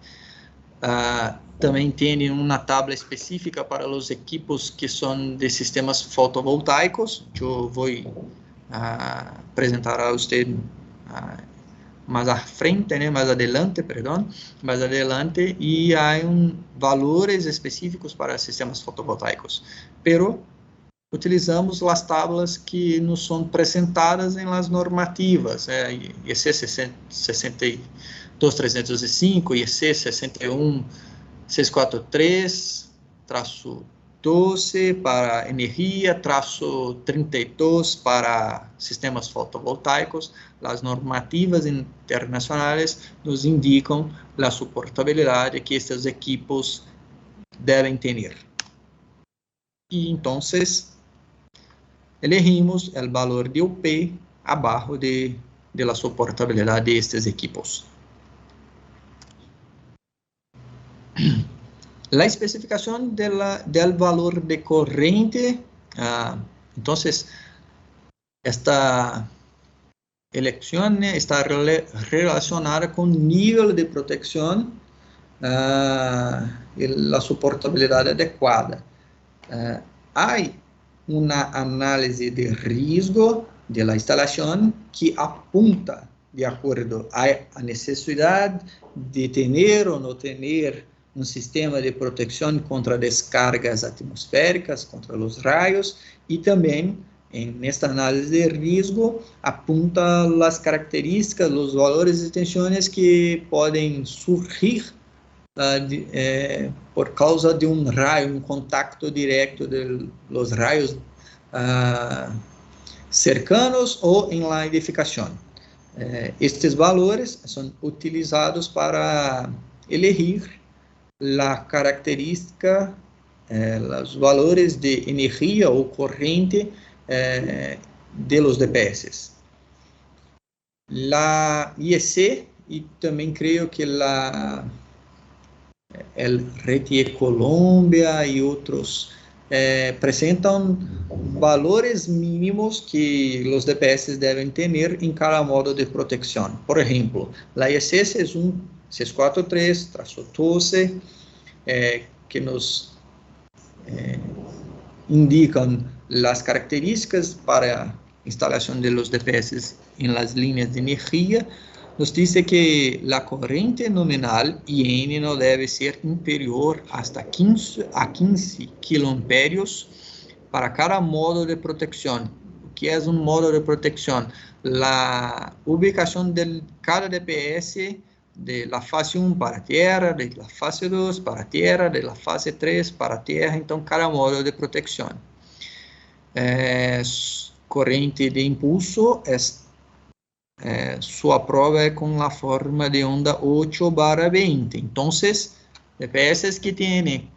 Também tem uma tabla específica para os equipos que são de sistemas fotovoltaicos. Eu vou apresentar a você mais à frente, né, mais adelante, e há valores específicos para sistemas fotovoltaicos. Pero utilizamos as tablas que nos são apresentadas em las normativas, IEC 62305, IEC 61643-12 para energia, -32 para sistemas fotovoltaicos. As normativas internacionais nos indicam a suportabilidade que estes equipos devem ter. E então, elegimos o valor de UP abaixo de la suportabilidade de estes equipos. La especificación del valor de corriente, entonces, esta elección está relacionada con nivel de protección y la soportabilidad adecuada. Hay una análisis de riesgo de la instalación que apunta de acuerdo a necesidad de tener o no tener um sistema de proteção contra descargas atmosféricas, contra os raios, e também, nesta análise de risco, apunta as características, os valores e tensões que podem surgir por causa de um raio, um contato direto de los raios cercanos ou em la edificação. Estes valores são utilizados para elegir a característica, os valores de energia ou corrente de los DPS. La IEC, e também creio que el RETIE Colômbia e outros apresentam valores mínimos que os DPS devem ter em cada modo de proteção. Por exemplo, a IEC 643-12, que nos indicam as características para a instalação de los DPS em las líneas de energia, nos diz que a corrente nominal IN não deve ser inferior hasta 15 kA para cada modo de protección. ¿Qué es un modo de protección? La ubicación de cada DPS de la fase 1 para tierra, de la fase 2 para tierra, de la fase 3 para tierra, então cada modo de protección. Corrente de impulso, su prueba es con la forma de onda 8/20. Entonces, DPS que tienen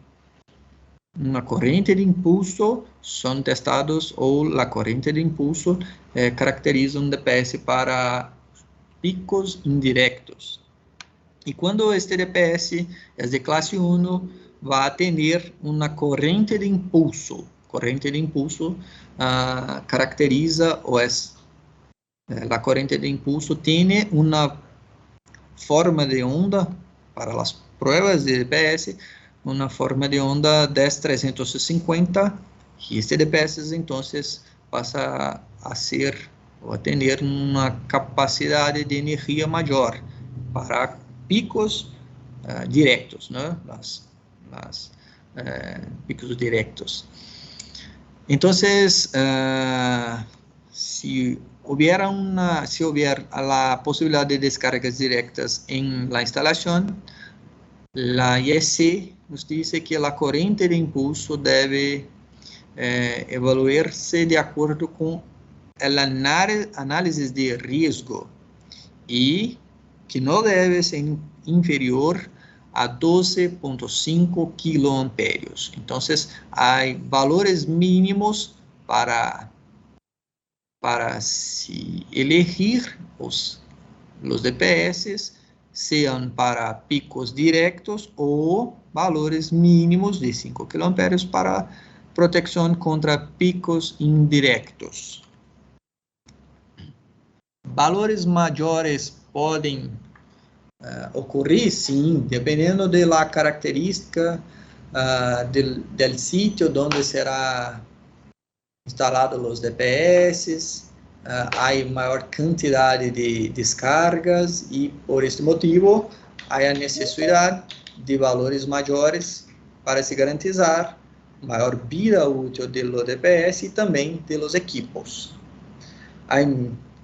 una corriente de impulso son testados, o la corriente de impulso caracteriza un DPS para picos indirectos. Y cuando este DPS es de clase 1, va a tener una corriente de impulso. Corriente de impulso caracteriza, o es la corriente de impulso tiene una forma de onda para las pruebas de DPS, una forma de onda 10-350, y este DPS entonces pasa a ser o a tener una capacidad de energía mayor para picos directos, ¿no? Picos directos. Entonces, si hubiera la posibilidad de descargas directas en la instalación, la IEC nos dice que la corriente de impulso debe evaluarse de acuerdo con el análisis de riesgo y que no debe ser inferior a 12.5 kiloamperios. Entonces, hay valores mínimos para si elegir los DPS, sean para picos directos o valores mínimos de 5 kiloamperios para protección contra picos indirectos. Valores mayores podem ocorrer, sim, dependendo de la característica del sitio donde será instalado los DPS, hay maior quantidade de descargas e, por este motivo, há a necessidade de valores maiores para se garantizar maior vida útil de los DPS e também de los equipos. Há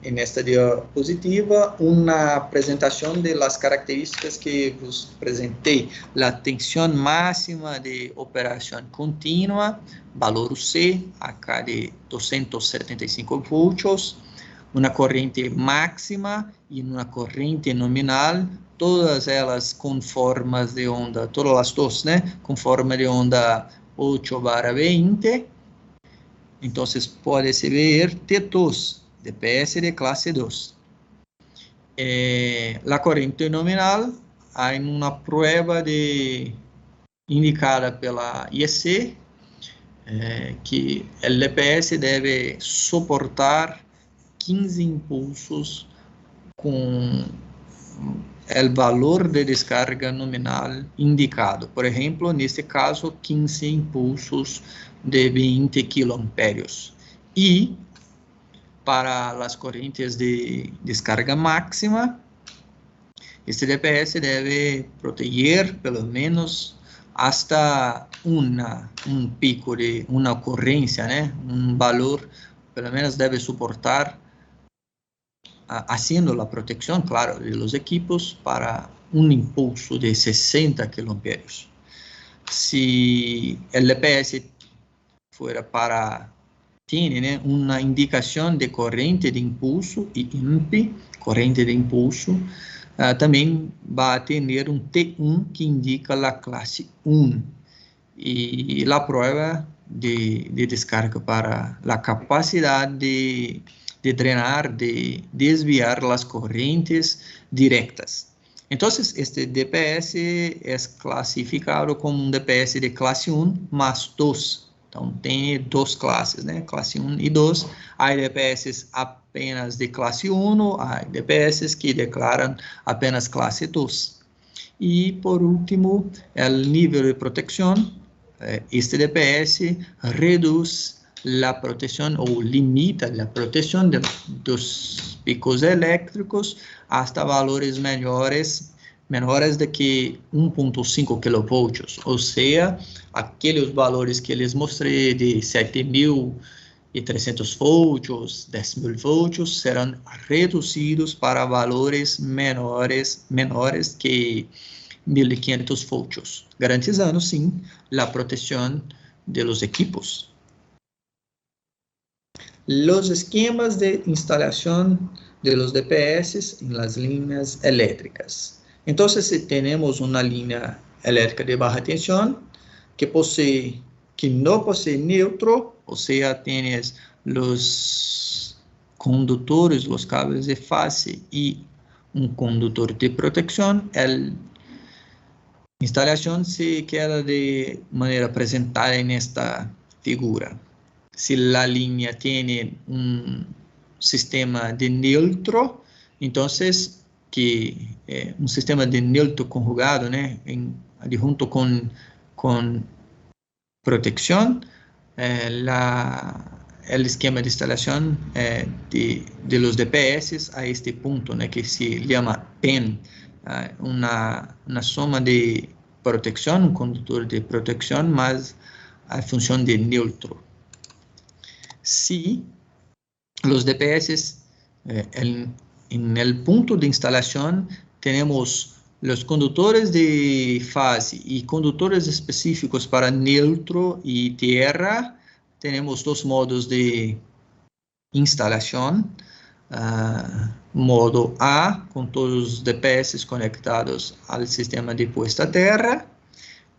en esta diapositiva una presentación de las características que os presentei. La tensión máxima de operación continua, valor C, acá de 275 voltios, una corriente máxima y una corriente nominal, todas elas con formas de onda, todas las dos, ¿no? Con forma de onda 8/20. Entonces, pode-se ver T2, DPS de clase 2. La corriente nominal, há uma prueba indicada pela IEC, que o DPS deve suportar 15 impulsos com o valor de descarga nominal indicado. Por exemplo, neste caso, 15 impulsos de 20 kiloamperios. E para as correntes de descarga máxima, este DPS deve proteger pelo menos hasta um pico de uma ocorrência, né? Valor, pelo menos deve suportar, haciendo la protección, claro, de los equipos para un impulso de 60 kiloamperios. Si el DPS fuera tiene una indicación de corriente de impulso y IMP, corriente de impulso, también va a tener un T1 que indica la clase 1 y la prueba de descarga para la capacidad de drenar, de desviar las corrientes directas. Entonces, este DPS es clasificado como un DPS de clase 1 más 2. Então, tem duas classes, né? Classe 1 e 2. Há DPS apenas de classe 1, há DPS que declaram apenas classe 2. E, por último, o nível de proteção. Este DPS reduz la protección o limita la protección de los picos eléctricos hasta valores mayores menores do que 1.5 kV, ou seja, aqueles valores que eles mostrei de 7.300 volts, 10.000 volts, serão reduzidos para valores menores que 1.500 volts, garantizando, sim, a proteção dos equipos. Los esquemas de instalación de los DPS en las líneas eléctricas. Entonces, si tenemos una línea eléctrica de baja tensión que no posee neutro, o sea, tienes los conductores, los cables de fase y un conductor de protección, la instalación se queda de manera presentada en esta figura. Si la línea tiene un sistema de neutro, entonces un sistema de neutro conjugado, ¿no? Junto con protección, el esquema de instalación de los DPS a este punto, ¿no? Que se llama PEN, una suma de protección, un conductor de protección más a función de neutro. Si los DPS en el punto de instalación tenemos los conductores de fase y conductores específicos para neutro y tierra, tenemos dos modos de instalación. Modo A, con todos los DPS conectados al sistema de puesta a tierra,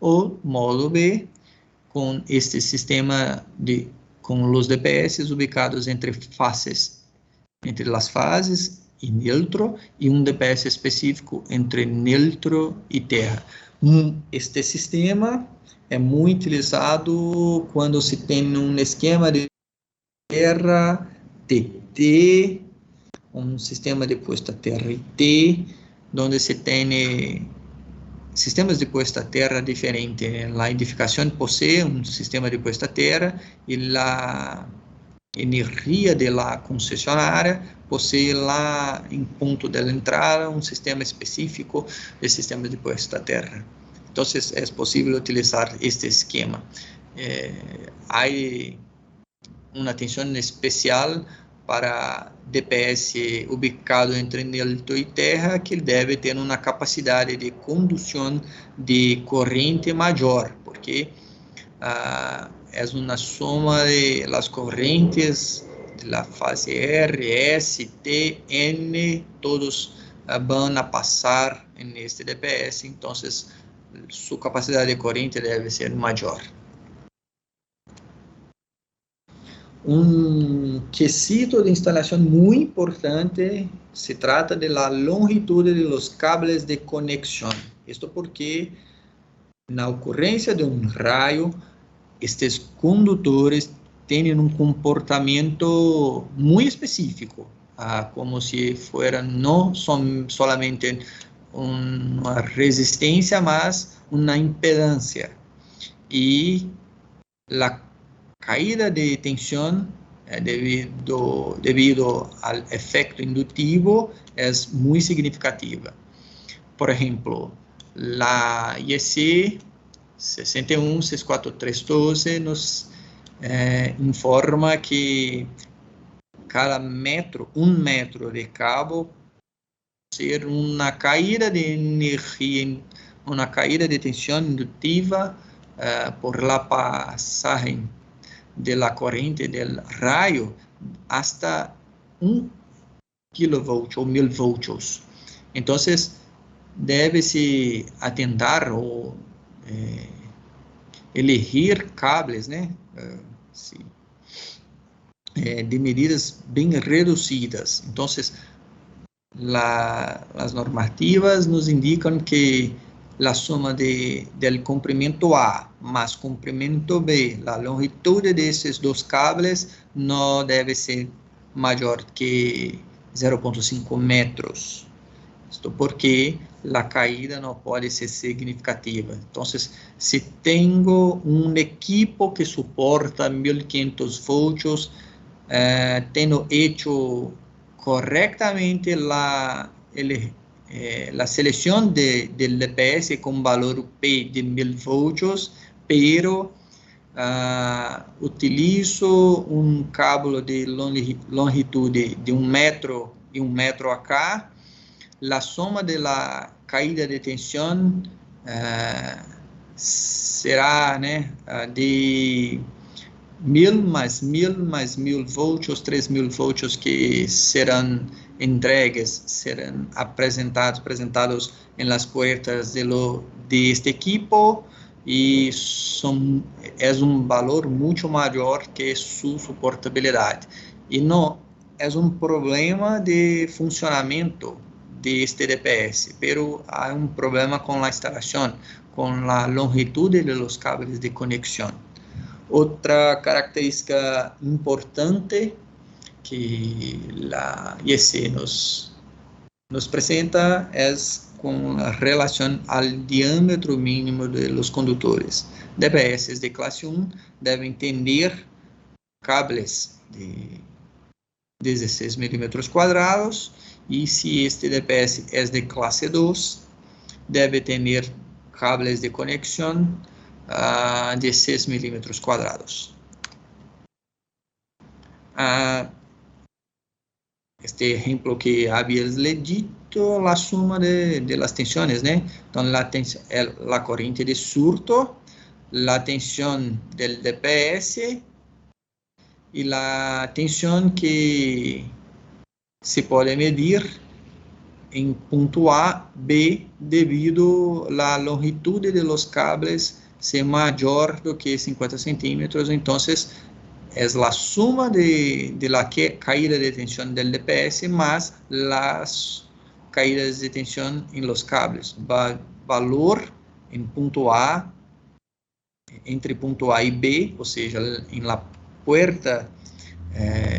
o modo B, con este sistema con los DPS ubicados entre las fases y neutro, y un DPS específico entre neutro y tierra. Este sistema es muy utilizado cuando se tiene un esquema de tierra TT, un sistema de puesta a tierra T, donde se tiene sistemas de puesta a tierra diferentes. La edificación posee un sistema de puesta a tierra y la energía de la concesionaria posee en punto de la entrada un sistema específico de sistemas de puesta a tierra. Entonces es posible utilizar este esquema. Hay una atención especial para DPS ubicado entre neutro y tierra, que debe ter uma capacidade de condução de corrente maior, porque é uma soma de las correntes de la fase R, S, T, N, todos van a passar neste DPS, então sua capacidade de corrente deve ser maior. Un quesito de instalación muy importante se trata de la longitud de los cables de conexión. Esto porque en la ocurrencia de un rayo, estos conductores tienen un comportamiento muy específico, como si fueran no son solamente una resistencia, más una impedancia. Y la caída de tensión debido al efecto inductivo es muy significativa. Por ejemplo, la IEC 61-64312 nos informa que cada un metro de cabo ser una caída de energía, una caída de tensión inductiva por la pasaje de la corriente del rayo hasta 1 kilovolt o 1000 volts. Entonces, debe-se atentar o elegir cables, né? De medidas bem reduzidas. Entonces, las normativas nos indican que la suma del comprimento A más comprimento B, la longitud de esos dos cables no debe ser mayor que 0.5 metros. Esto porque la caída no puede ser significativa. Entonces, si tengo un equipo que soporta 1500 volts, tengo hecho correctamente la selección del DPS con valor P de 1000 voltios, pero utilizo un cable de longitud de 1 metro y 1 metro acá. La suma de la caída de tensión será, né, de 1000 mais 1000 mais 1000 voltios, 3000 voltios que serão entregues, serão apresentados em las puertas de este equipo, e é um valor muito maior que sua suportabilidade. E não é um problema de funcionamento de este DPS, pero há um problema com a instalação, com a longitude de los cables de conexão. Outra característica importante que a IEC nos apresenta é com relação ao diâmetro mínimo de los condutores. DPS de classe 1 devem ter cables de 16 milímetros quadrados, e se este DPS é de classe 2, deve ter cables de conexão de 6 milímetros quadrados. Este exemplo que havia lhe dito, a suma de las tensiones, né? Então, a corrente de surto, a tensão del DPS e a tensão que se pode medir em ponto A, B, devido à longitude de los cables ser maior do que 50 centímetros. Então, é a suma de la caída de tensão del DPS mais las caídas de tensão em los cables. Valor em ponto A, entre ponto A e B, ou seja, em la puerta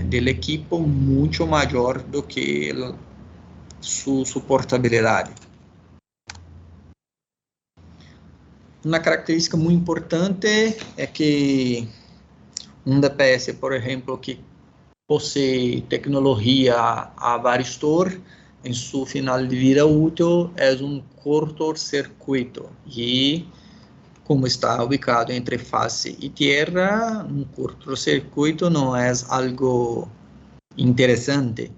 del equipo, muito maior do que sua suportabilidade. Uma característica muito importante é que um DPS, por exemplo, que possui tecnologia a varistor, em seu final de vida útil, é um curto-circuito. E, como está ubicado entre fase e terra, um curto-circuito não é algo interessante.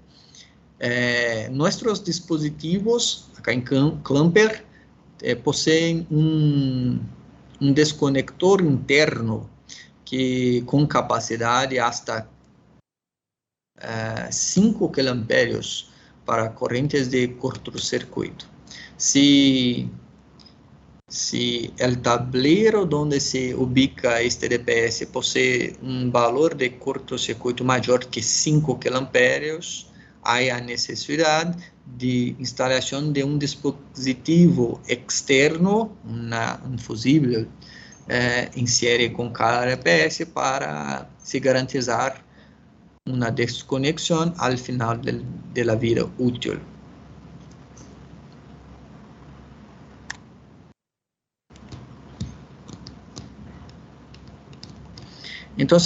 Nossos dispositivos, acá em Clamper, possuem um desconector interno que com capacidade hasta 5 kA para correntes de curto-circuito. Se o tablero onde se ubica este DPS possui um valor de curto-circuito maior que 5 kA, há a necessidade de instalação de um dispositivo externo, um fusível, em série com cada DPS para se garantizar uma desconexão ao final da vida útil. Então,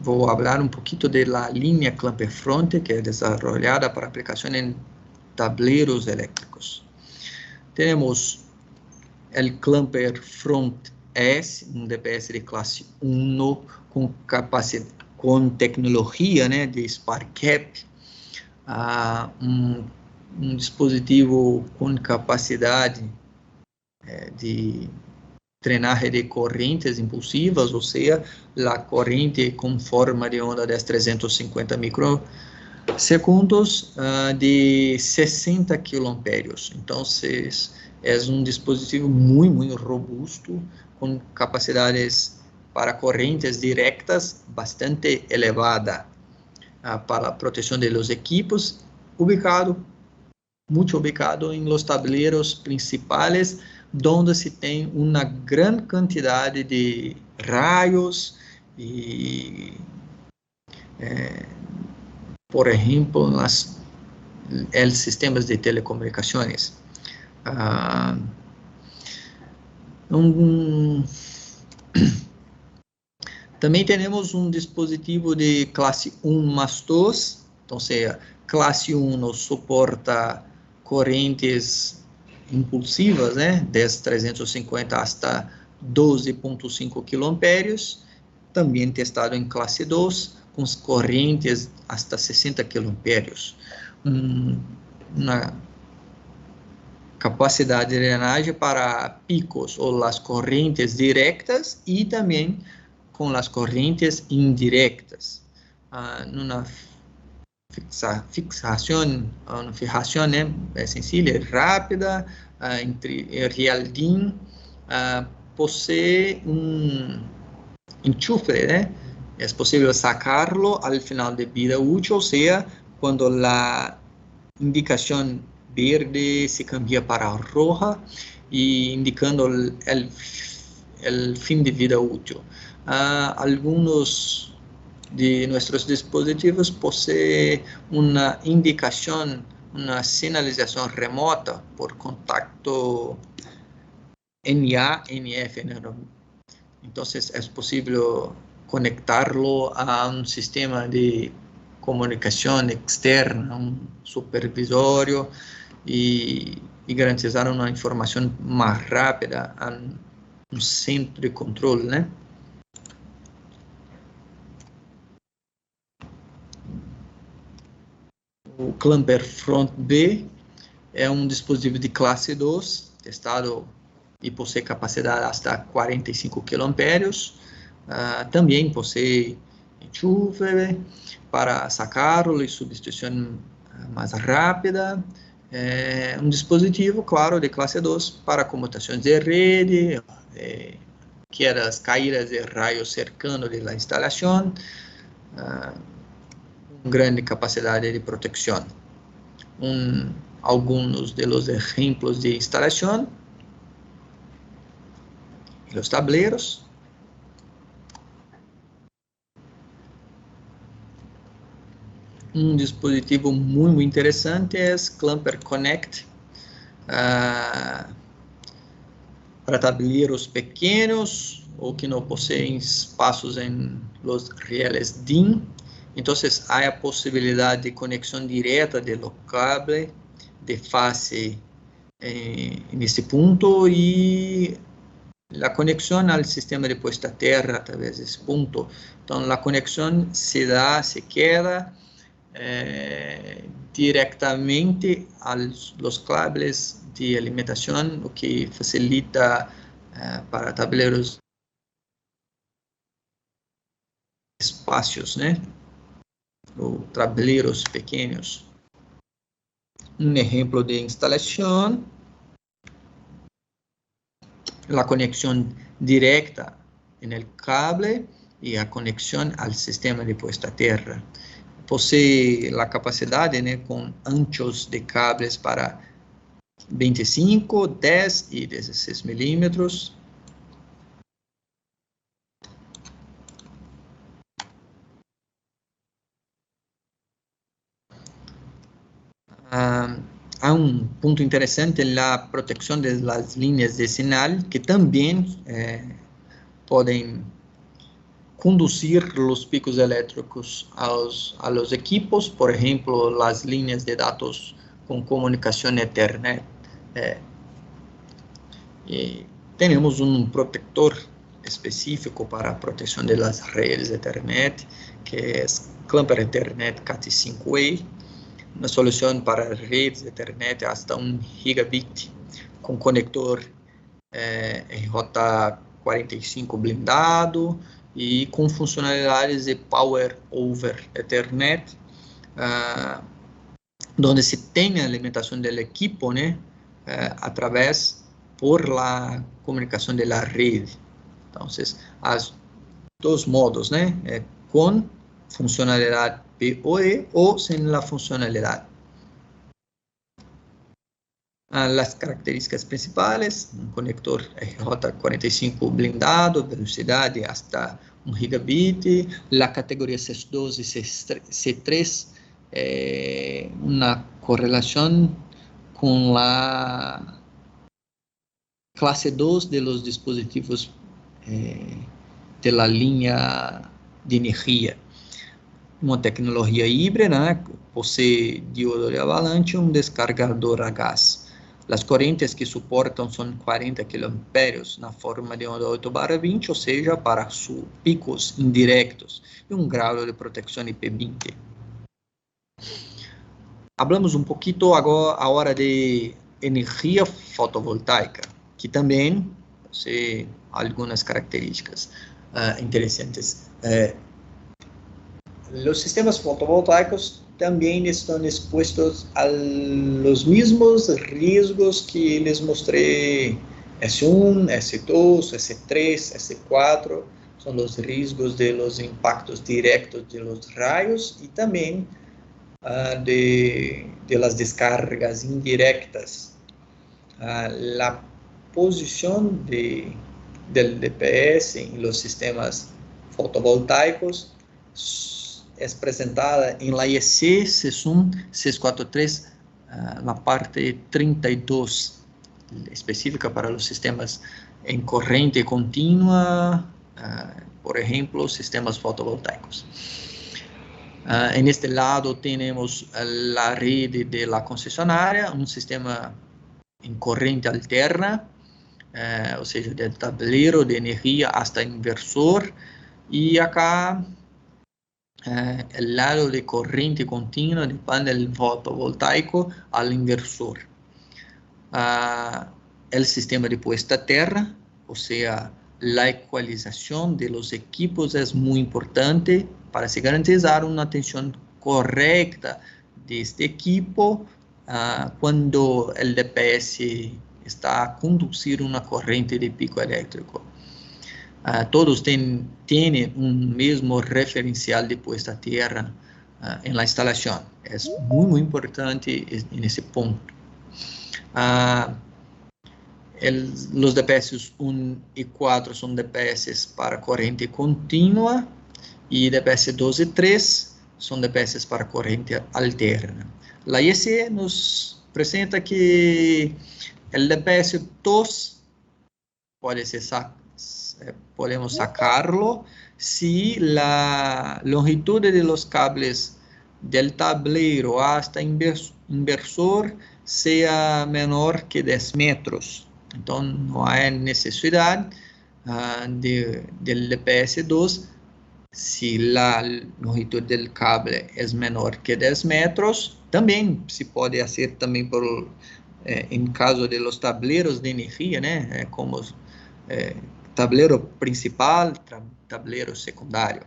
vou falar um pouquinho da linha Clamper Front, que é desenvolvida para aplicação em tableros elétricos. Temos o Clamper Front S, um DPS de classe 1 com tecnologia, né, de Spark Gap, um dispositivo com capacidade de drenagem de correntes impulsivas, ou seja, a corrente com forma de onda de 350 microsegundos de 60 kA. Então, é um dispositivo muito robusto, com capacidades para correntes diretas bastante elevada para a proteção de los equipos, muito ubicado em los tableros principais, onde se tem uma grande quantidade de raios e, por exemplo, os sistemas de telecomunicações. Também temos um dispositivo de classe 1 mais 2, Então, classe 1 suporta correntes impulsivas, né, 10.350 hasta 12.5 kA, também testado em classe 2, com correntes hasta 60 kA. Uma capacidade de drenagem para picos ou as correntes diretas e também com as correntes indirectas. Uma fijação é sencilla, rápida, entre real DIN, possui enchufe, né? É possível sacarlo ao final de vida útil, ou seja, quando a indicação verde se cambia para roja e indicando o fim de vida útil. Alguns de nossos dispositivos possuem uma indicação, uma sinalização remota por contacto NA-NF, né? Então, é possível conectarlo a um sistema de comunicação externa, um supervisório, e garantizar uma informação mais rápida a um centro de controle, né? O Clamper Front B é um dispositivo de classe 2, testado e possui capacidade hasta 45 kA. Também possui enchufe para sacá-lo e substituição mais rápida. É um dispositivo, claro, de classe 2 para comutações de rede, quedas, caídas de raios cercando a instalação, grande capacidade de proteção. Alguns dos exemplos de instalação, os tableros. Um dispositivo muito interessante é o Clamper Connect, para tableros pequenos ou que não possuem espaços em los rieles DIN. Então, há a possibilidade de conexão direta do cable de fase nesse ponto e a conexão ao sistema de puesta a terra através desse ponto. Então, a conexão se queda diretamente aos cables de alimentação, o que facilita para tableros espaços, né? Ou tableros pequenos. Um exemplo de instalação, a conexão direta no cable e a conexão ao sistema de puesta a terra. Possui a capacidade, né, com anchos de cables para 25, 10 e 16 milímetros. Há um ponto interessante na proteção das linhas de sinal, que também podem conduzir os picos elétricos a los equipos, por exemplo, as linhas de dados com comunicação Ethernet. E temos um protetor específico para a proteção das redes Ethernet, que é Clamper Ethernet Cat5e, uma solução para redes Ethernet hasta 1 gigabit, com conector RJ45 blindado e com funcionalidades de Power over Ethernet, onde se tem a alimentação do equipo, né, através por la comunicação da rede. Então, há dois modos, né, com funcionalidade PoE ou sem a funcionalidade. As características principais: um conector RJ45 blindado, velocidade hasta 1 gigabit, a categoria C2 e C3, uma correlação com a classe 2 de los dispositivos de la linha de energia. uma tecnologia híbrida, né? Possui diodo de avalanche e um descargador a gás. As correntes que suportam são 40 kA na forma de onda 8/20, ou seja, para picos indiretos, e um grau de proteção IP20. Hablamos um pouquinho agora de energia fotovoltaica, que também possui algumas características interessantes. Los sistemas fotovoltaicos también están expuestos a los mismos riesgos que les mostré. S1, S2, S3, S4, son los riesgos de los impactos directos de los rayos y también de las descargas indirectas. La posición del DPS en los sistemas fotovoltaicos es presentada en la IEC SESUM 643, la parte 32, específica para los sistemas en corriente continua, por ejemplo, sistemas fotovoltaicos. En este lado tenemos la red de la concesionaria, un sistema en corriente alterna, o sea, del tablero de energía hasta inversor, y acá el lado de corriente continua del panel fotovoltaico al inversor. El sistema de puesta a tierra, o sea, la ecualización de los equipos es muy importante para se garantizar una atención correcta de este equipo cuando el DPS está a conducir una corriente de pico eléctrico. Todos tienen un mismo referencial de puesta a tierra en la instalación. Es muy, muy importante en ese punto. Los DPS 1 y 4 son DPS para corriente continua y DPS 2 y 3 son DPS para corriente alterna. La IEC nos presenta que el DPS 2 podemos sacarlo si la longitud de los cables del tablero hasta inversor sea menor que 10 metros. Entonces no hay necesidad del DPS 2 si la longitud del cable es menor que 10 metros. También se puede hacer también en caso de los tableros de energía, ¿no? Como tablero principal, tablero secundario.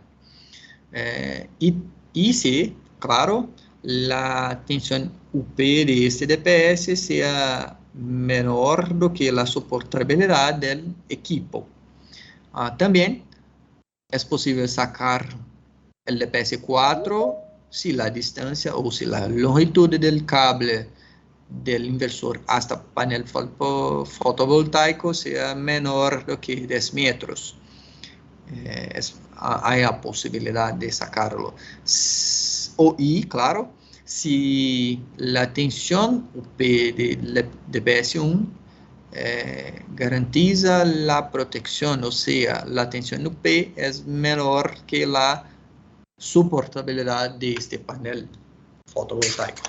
Y si, claro, la tensión UP de este DPS sea menor do que la soportabilidad del equipo. También es posible sacar el DPS 4 si la distancia o si la longitud del cable del inversor hasta panel fotovoltaico sea menor do que 10 metros. Hay la posibilidad de sacarlo. Y, claro, si la tensión UP de DPS1 garantiza la protección, o sea, la tensión UP es menor que la soportabilidad de este panel fotovoltaico.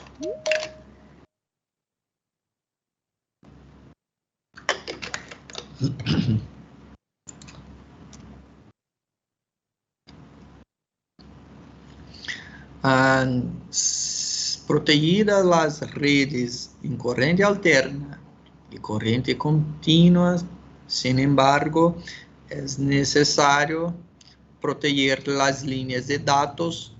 Protegidas las redes en corriente alterna y corriente continua, sin embargo, es necesario proteger las líneas de datos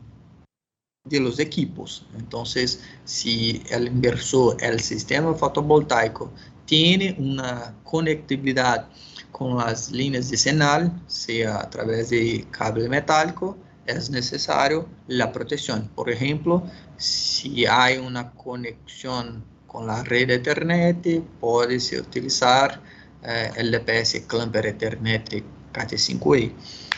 de los equipos. Entonces, si el inversor, el sistema fotovoltaico, tiene una conectividad con las líneas de señal, sea a través de cable metálico, es necesario la protección. Por ejemplo, si hay una conexión con la red Ethernet, puede utilizar el DPS Clamper Ethernet Cat5e.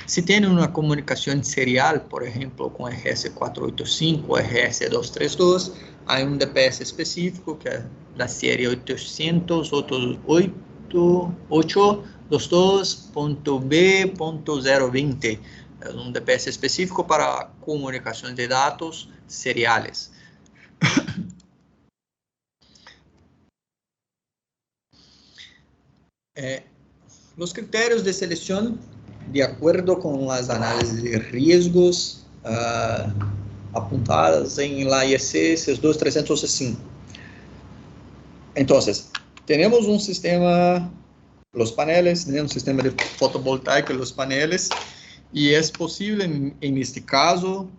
Si tiene una comunicación serial, por ejemplo, con RS485 o RS232, hay un DPS específico que es la serie 800.822.B.020, É um DPS específico para comunicação de dados seriales. Los criterios de selección, de acuerdo con las análisis de riesgos apuntadas en la IEC 62305. Entonces, tenemos un sistema, los paneles, un sistema de fotovoltaica, los paneles, y es posible, en este caso,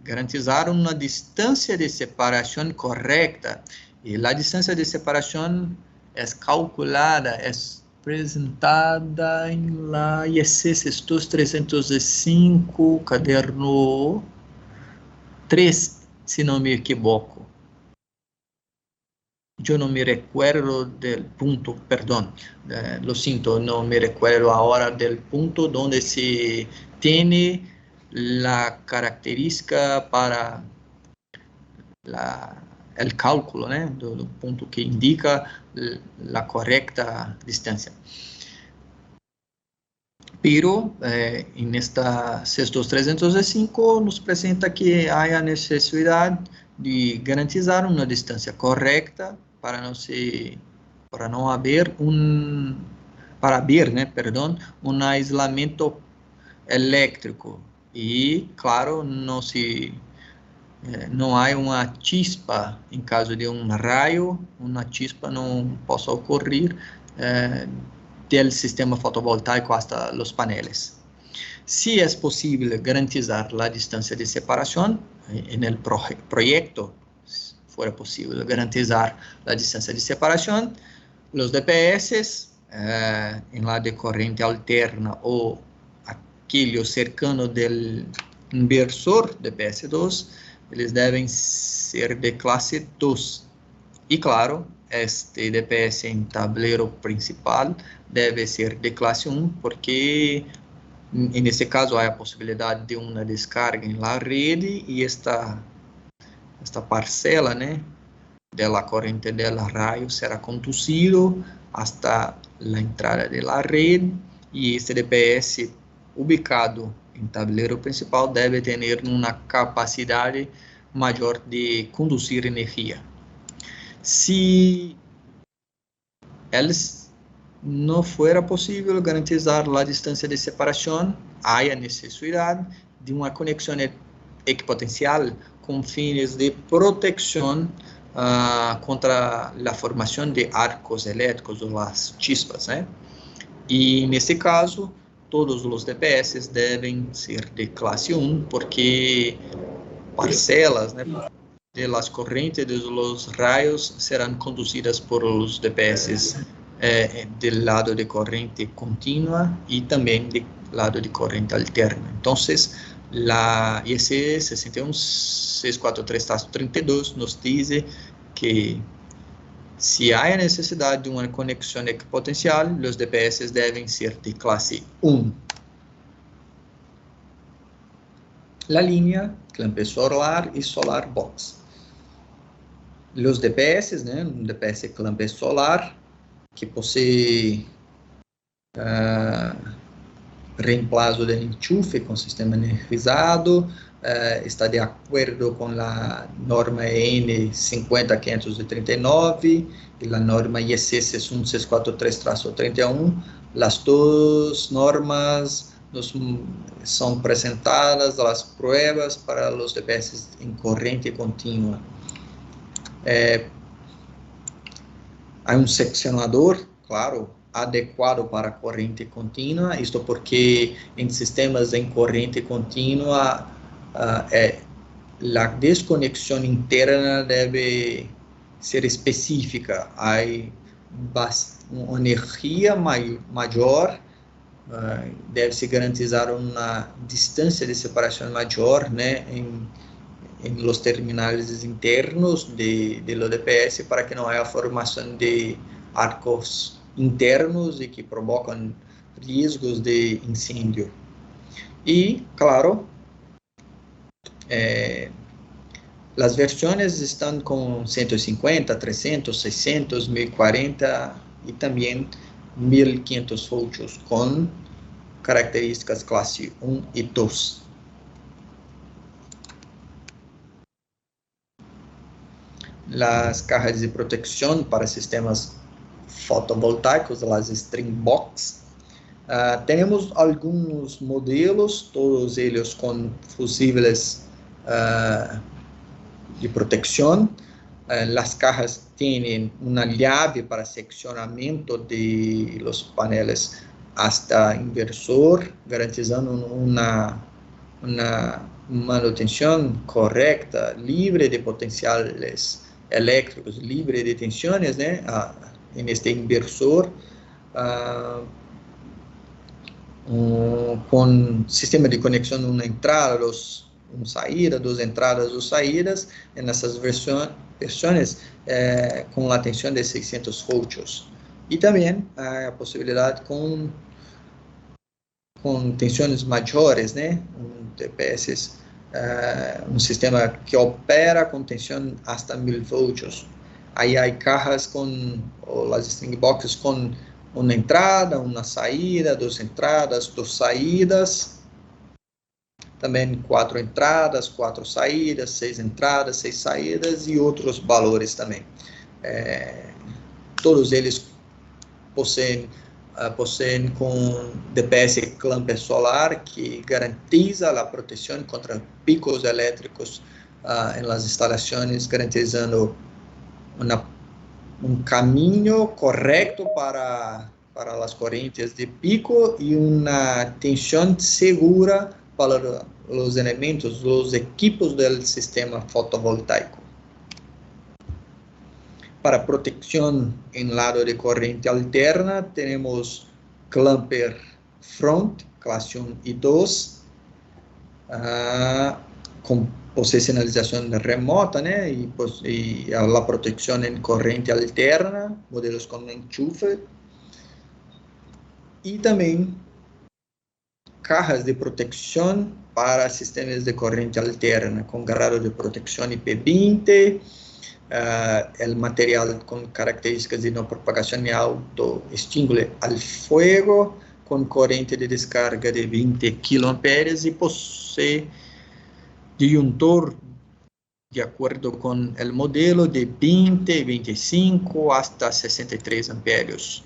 garantizar una distancia de separación correcta. Y la distancia de separación es calculada, es presentada en la IEC 62305, caderno 3, si no me equivoco. Yo no me recuerdo del punto, perdón, lo siento, no me recuerdo ahora del punto donde se tiene la característica para el cálculo, ¿no? Do punto que indica la correcta distancia. Pero en esta 62305 nos presenta que haya necesidad de garantizar una distancia correcta para no haber un aislamiento eléctrico y claro no hay una chispa en caso de un rayo, una chispa no possa ocurrir del sistema fotovoltaico hasta los paneles. Si es posible garantizar la distancia de separación, en el proyecto fuera posible garantizar la distancia de separación, los DPS en la de corriente alterna o aquello cercano del inversor DPS2, eles deben ser de clase 2. Y claro, este DPS en tablero principal debe ser de clase 1, porque en este caso hay la posibilidad de una descarga en la red y esta parcela, ¿no?, de la corriente del rayo será conducido hasta la entrada de la red y este DPS ubicado en tablero principal debe tener una capacidad mayor de conducir energía. Si no fuera posible garantizar la distancia de separación, hay necesidad de una conexión equipotencial con fines de protección contra la formación de arcos eléctricos o las chispas, ¿eh? Y en este caso, todos los DPS deben ser de clase 1, porque parcelas, ¿no?, de las corrientes de los rayos serán conducidas por los DPS del lado de corriente continua y también del lado de corriente alterna. Entonces, la IEC 61643-32 nos dice que si hay necesidad de una conexión equipotencial, los DPS deben ser de clase 1. La línea clampe solar y solar box. Los DPS, ¿no?, un DPS clampe solar que posee reemplazo del enchufe con sistema energizado, está de acuerdo con la norma EN 50539 y la norma IEC 6143-31. Las dos normas son presentadas las pruebas para los DPS en corriente continua. Hay un seccionador, claro, adecuado para corriente continua, esto porque en sistemas en corriente continua la desconexión interna debe ser específica, hay una energía mayor, deve-se garantizar una distancia de separación mayor, ¿no?, en los terminales internos de los DPS para que no haya formación de arcos internos y que provocan riesgos de incendio. Y, claro, las versiones están con 150, 300, 600, 1040 y también 1500 voltios con características clase 1 y 2. Las cajas de protección para sistemas fotovoltaicos, las string box. Tenemos algunos modelos, todos ellos con fusibles de protección. Las cajas tienen una llave para seccionamiento de los paneles hasta inversor, garantizando una manutención correcta, libre de potenciales eléctricos, libre de tensiones, ¿no? En este inversor, con sistema de conexión, una entrada, una salida, dos entradas, dos salidas, en esas versiones con la tensión de 600 voltios. Y también a posibilidad con tensiones mayores, ¿no? Un TPS, un sistema que opera con tensión hasta 1000 voltios. Ahí hay cajas o las string boxes con una entrada, una salida, dos entradas, dos salidas. Também 4 entradas, 4 saídas, 6 entradas, 6 saídas e outros valores também. Todos eles possuem com DPS clamper solar, que garantiza a proteção contra picos elétricos em las instalações, garantizando um caminho correto para as correntes de pico e uma tensão segura para os elementos, os equipos do sistema fotovoltaico. Para proteção em lado de corrente alterna, temos clamper front, classe 1 e 2, com posicionalização remota, né? E a proteção em corrente alterna, modelos com enchufe. E também cajas de proteção para sistemas de corrente alterna, com grado de proteção IP20, el material con características de no propagación y autoestímulo al fuego, con corriente de descarga de 20 kA y posee disyuntor de acuerdo con el modelo de 20, 25 hasta 63 amperios.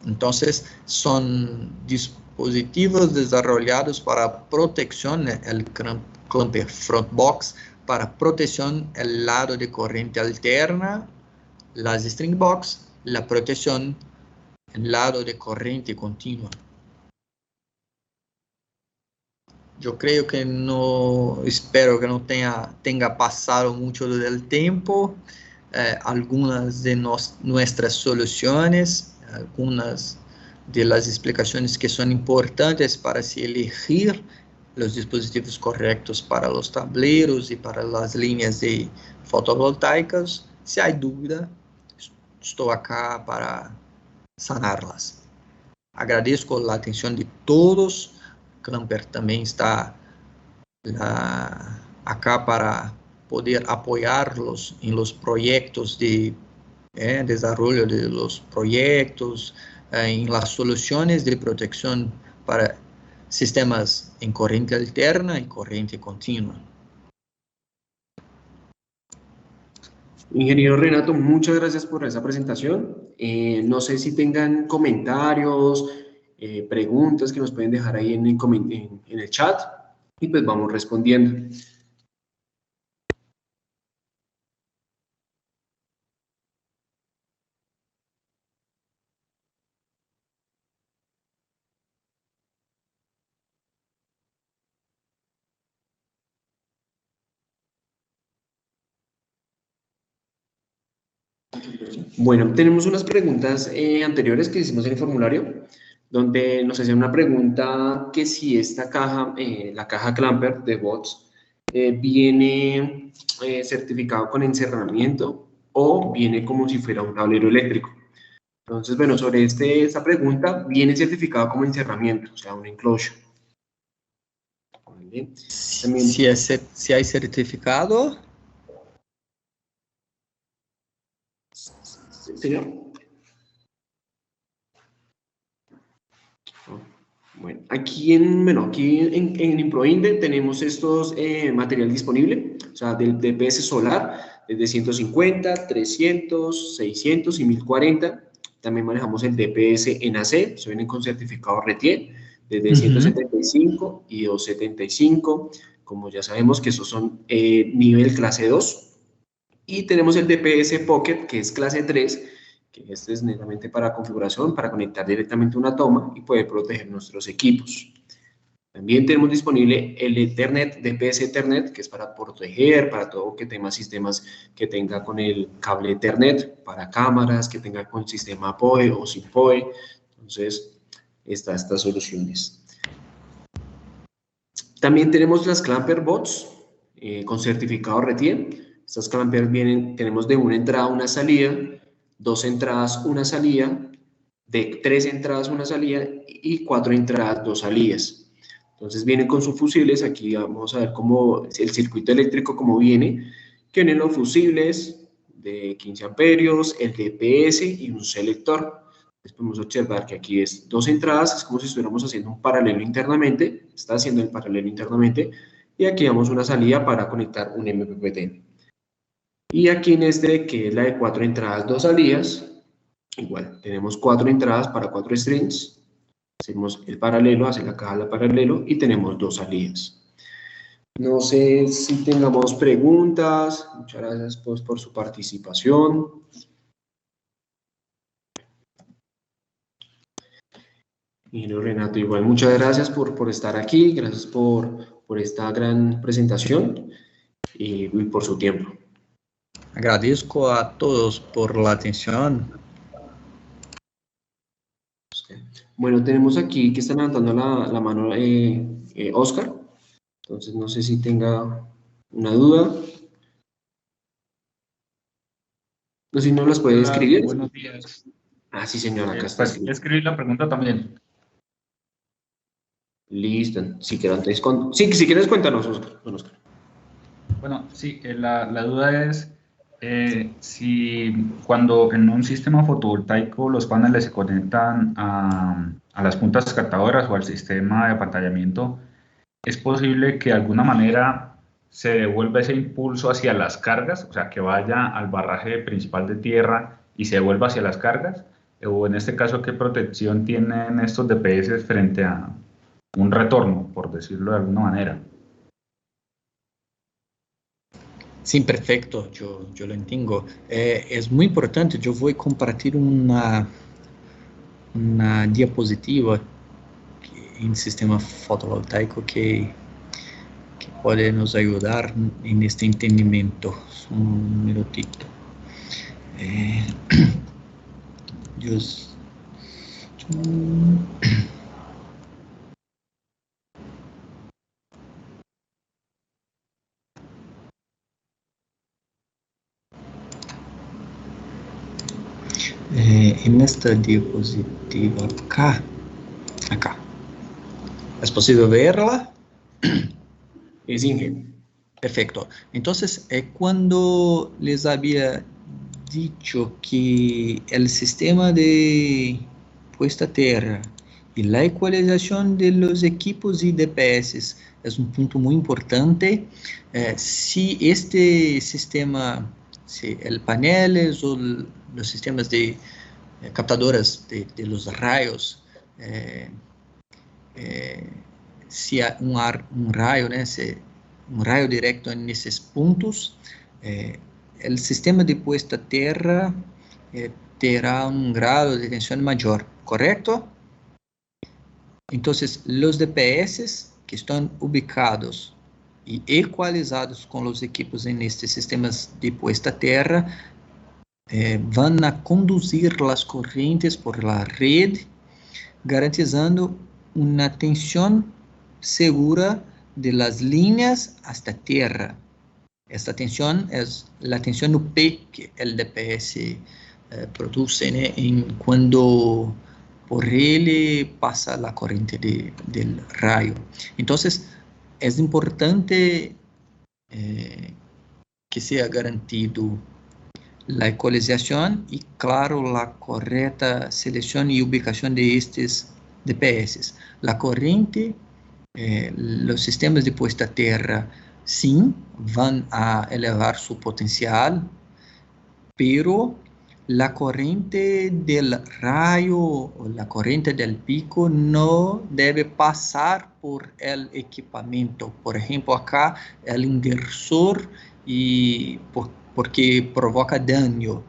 Entonces, son dispositivos desarrollados para protección, el clamper front box, para protección el lado de corriente alterna, las string box, la protección el lado de corriente continua. Yo creo que espero que no tenga pasado mucho del tiempo. Algunas de nuestras soluciones, algunas de las explicaciones que son importantes para si elegir los dispositivos correctos para los tableros y para las líneas de fotovoltaicas. Si hay duda, estoy acá para sanarlas. Agradezco la atención de todos. Clamper también está acá para poder apoyarlos en los proyectos de desarrollo de los proyectos, en las soluciones de protección para sistemas en corriente alterna y corriente continua. Ingeniero Renato, muchas gracias por esa presentación. No sé si tengan comentarios, preguntas que nos pueden dejar ahí en el chat y pues vamos respondiendo. Bueno, tenemos unas preguntas anteriores que hicimos en el formulario, donde nos hacían una pregunta que si esta caja, la caja Clamper de bots, viene certificado con encerramiento o viene como si fuera un tablero eléctrico. Entonces, bueno, sobre esta pregunta, viene certificado como encerramiento, o sea, un enclosure. ¿Vale? También, si hay certificado. Señor. Bueno, aquí en Improinde tenemos estos material disponible, o sea, del DPS solar, desde 150, 300, 600 y 1040. También manejamos el DPS en AC, se vienen con certificado RETIE, desde 175 y 275. Como ya sabemos que esos son nivel clase 2. Y tenemos el DPS Pocket, que es clase 3, que este es netamente para configuración, para conectar directamente una toma y poder proteger nuestros equipos. También tenemos disponible el Ethernet, DPS Ethernet, que es para proteger, para todo que tenga sistemas que tenga con el cable Ethernet, para cámaras, que tenga con sistema PoE o sin PoE. Entonces, estas soluciones. También tenemos las Clamper Bots con certificado RETIE. Estas Clamper tenemos de una entrada, una salida, 2 entradas, una salida, de 3 entradas, una salida y 4 entradas, 2 salidas. Entonces vienen con sus fusibles, aquí vamos a ver cómo el circuito eléctrico como viene, que vienen los fusibles de 15 amperios, el DPS y un selector. Entonces podemos observar que aquí es 2 entradas, es como si estuviéramos haciendo un paralelo internamente, está haciendo el paralelo internamente, y aquí damos una salida para conectar un MPPT. Y aquí en este, que es la de 4 entradas, 2 salidas, igual, tenemos 4 entradas para 4 strings, hacemos el paralelo, hace la caja paralelo y tenemos 2 salidas. No sé si tengamos preguntas, muchas gracias pues, por su participación. Y Renato, igual, muchas gracias por estar aquí, gracias por esta gran presentación y por su tiempo. Agradezco a todos por la atención. Bueno, tenemos aquí que está levantando la mano Oscar. Entonces, no sé si tenga una duda. No sé si no las puede escribir. Buenos días. Ah, sí, señora, acá está. Pues, escribir la pregunta también. Listo. Si quieres, cuéntanos, Oscar. Bueno, sí, la duda es si cuando en un sistema fotovoltaico los paneles se conectan a las puntas captadoras o al sistema de apantallamiento, ¿es posible que de alguna manera se devuelva ese impulso hacia las cargas? O sea, que vaya al barraje principal de tierra y se devuelva hacia las cargas. O en este caso, ¿qué protección tienen estos DPS frente a un retorno, por decirlo de alguna manera? Sim, perfeito, eu lo entiendo. É muito importante, eu vou compartilhar uma diapositiva em sistema fotovoltaico que pode nos ajudar neste entendimento. Um minutito. En esta diapositiva acá, ¿es posible verla? Es Inge. Perfecto. Entonces, cuando les había dicho que el sistema de puesta a tierra y la ecualización de los equipos y DPS es un punto muy importante, si este sistema, si el paneles o los sistemas de captadoras de los rayos, si hay un rayo, né, un rayo directo en esos puntos, el sistema de puesta a tierra tendrá un grado de tensión mayor, ¿correcto? Entonces, los DPS que están ubicados y ecualizados con los equipos en estos sistemas de puesta a tierra van a conducir las corrientes por la red, garantizando una tensión segura de las líneas hasta tierra. Esta tensión es la tensión UP que el DPS produce cuando por él pasa la corriente del rayo. Entonces, es importante que sea garantido la ecualización y, claro, la correcta selección y ubicación de estos DPS. la corriente, los sistemas de puesta a tierra, sí, van a elevar su potencial, pero la corriente del rayo o la corriente del pico no debe pasar por el equipamiento. Por ejemplo, acá el inversor porque provoca daño.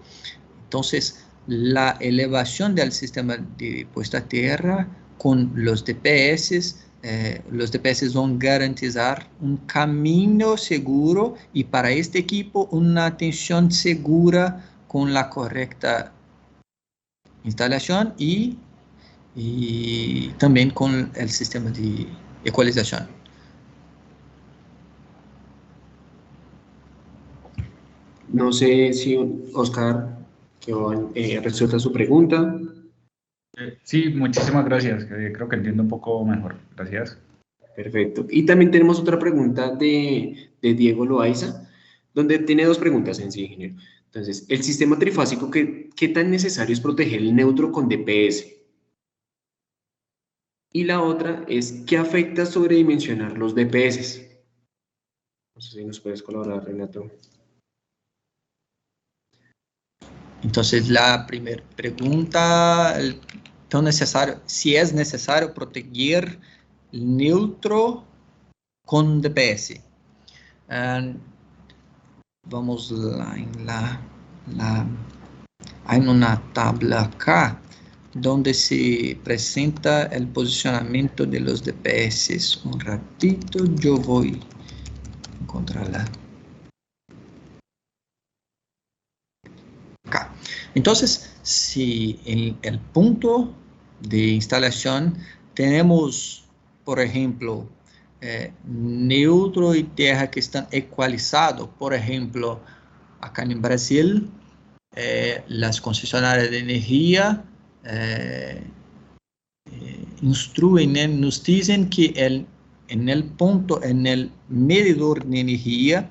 Entonces, la elevación del sistema de puesta a tierra con los DPS van a garantizar un camino seguro y para este equipo una atención segura con la correcta instalación y también con el sistema de ecualización. No sé si Oscar resuelta su pregunta. Sí, muchísimas gracias. Creo que entiendo un poco mejor. Gracias. Perfecto. Y también tenemos otra pregunta de Diego Loaiza, donde tiene dos preguntas en sí, ingeniero. Entonces, el sistema trifásico, ¿qué tan necesario es proteger el neutro con DPS? Y la otra es, ¿qué afecta sobredimensionar los DPS? No sé si nos puedes colaborar, Renato. Entonces, la primera pregunta, si es necesario proteger el neutro con DPS. Vamos hay una tabla acá donde se presenta el posicionamiento de los DPS. Un ratito, yo voy a encontrarla. Acá. Entonces, si en el punto de instalación tenemos, por ejemplo, neutro y tierra que están ecualizados, por ejemplo, acá en Brasil, las concesionarias de energía nos dicen que en el medidor de energía,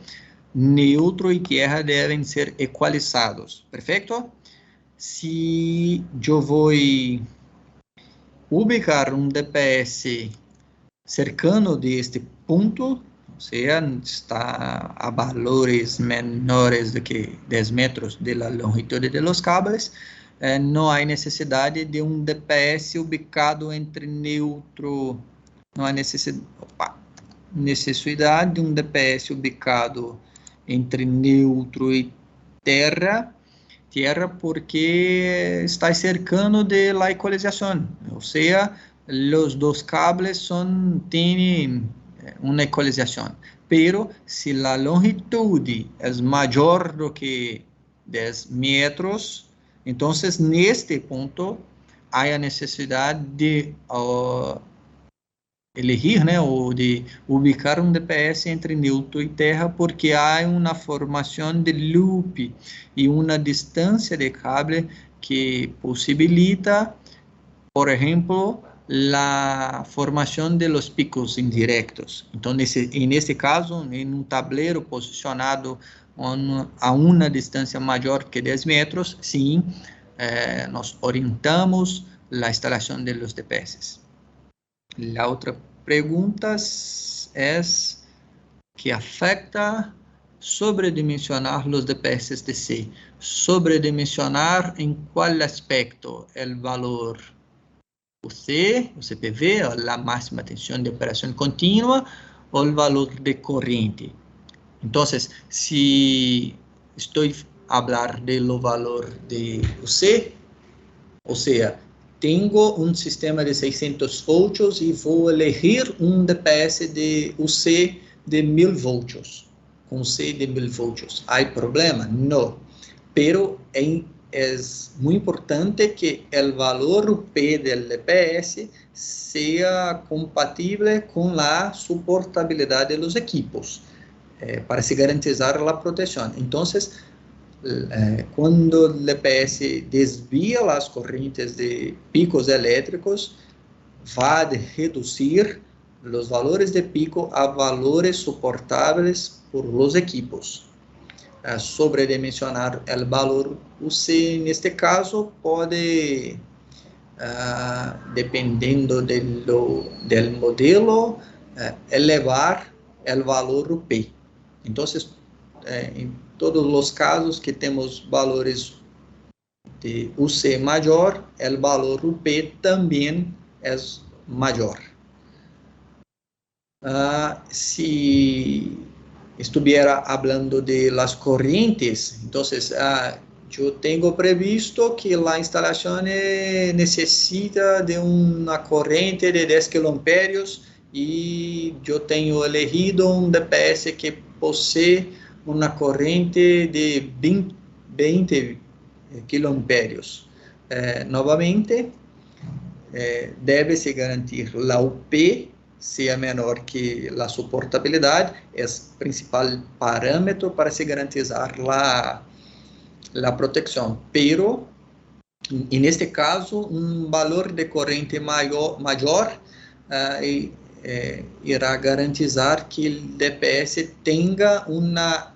neutro y tierra deben ser ecualizados. ¿Perfecto? Si yo voy a ubicar un DPS cercano de este punto, o sea, está a valores menores de que 10 metros de la longitud de los cables, no hay necesidad de un DPS ubicado entre neutro, no hay necesidad de un DPS ubicado entre neutro y tierra porque está cercano de la ecualización, o sea, los dos cables tienen una ecualización, pero si la longitud es mayor do que 10 metros, entonces en este punto hay necesidad de elegir, o de ubicar un DPS entre neutro y tierra porque hay una formación de loop y una distancia de cable que posibilita, por ejemplo, la formación de los picos indirectos. Entonces, en este caso, en un tablero posicionado a una distancia mayor que 10 metros, sí, nos orientamos la instalación de los DPS. La otra pregunta es ¿qué afecta sobredimensionar los DPS DC? Sobredimensionar ¿en cuál aspecto? El valor UC, o CPV, o la máxima tensión de operación continua, o el valor de corriente. Entonces, si estoy a hablar de lo valor de UC, o sea, tengo un sistema de 600 voltios y voy a elegir un DPS de UC de 1000 voltios, con C de 1000 voltios. ¿Hay problema? No, pero es muy importante que el valor P del DPS sea compatible con la soportabilidad de los equipos para se garantizar la protección. Entonces, cuando el DPS desvía las corrientes de picos eléctricos, va a reducir los valores de pico a valores soportables por los equipos. Sobredimensionar el valor UC, en este caso, puede dependendo del modelo, elevar o valor P. Então, em todos os casos que temos valores de UC maior, o valor P também é maior. Si estuviera hablando de las corrientes, entonces yo tengo previsto que la instalación necesita de una corriente de 10 kiloamperios y yo tengo elegido un DPS que posee una corriente de 20 kiloamperios. Novamente, debe-se garantir la UP sea menor que la soportabilidad, es principal parámetro para se garantizar la protección, pero en este caso un valor de corriente mayor irá garantizar que el DPS tenga una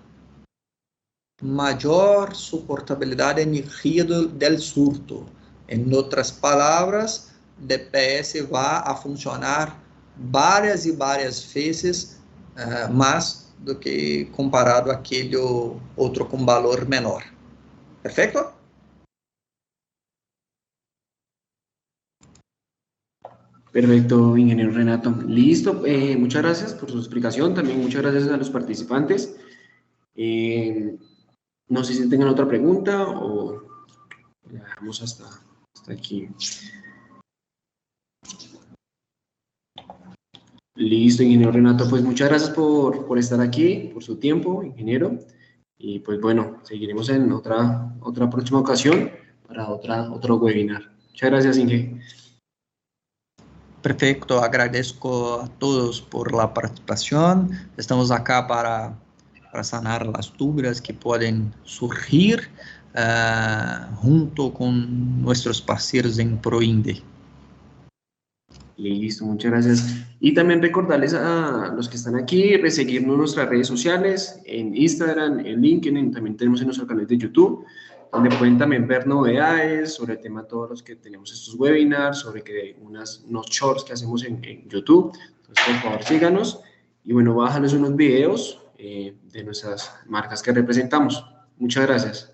mayor soportabilidad de energía del surto. En otras palabras, DPS va a funcionar várias e várias vezes mais do que comparado àquele outro com valor menor. Perfeito? Perfecto, ingeniero Renato. Listo, muchas gracias por su explicación, también muchas gracias a los participantes. No sé si tengan otra pregunta o la dejamos hasta aquí. Listo, ingeniero Renato, pues muchas gracias por estar aquí, por su tiempo, ingeniero, y pues bueno, seguiremos en otra próxima ocasión para otro webinar. Muchas gracias, Inge. Perfecto, agradezco a todos por la participación. Estamos acá para sanar las dudas que pueden surgir junto con nuestros parceiros en ProInde. Listo, muchas gracias. Y también recordarles a los que están aquí, seguirnos en nuestras redes sociales, en Instagram, en LinkedIn, también tenemos en nuestro canal de YouTube, donde pueden también ver novedades sobre el tema de todos los que tenemos estos webinars, sobre unos shorts que hacemos en YouTube. Entonces, por favor, síganos. Y bueno, bájales unos videos de nuestras marcas que representamos. Muchas gracias.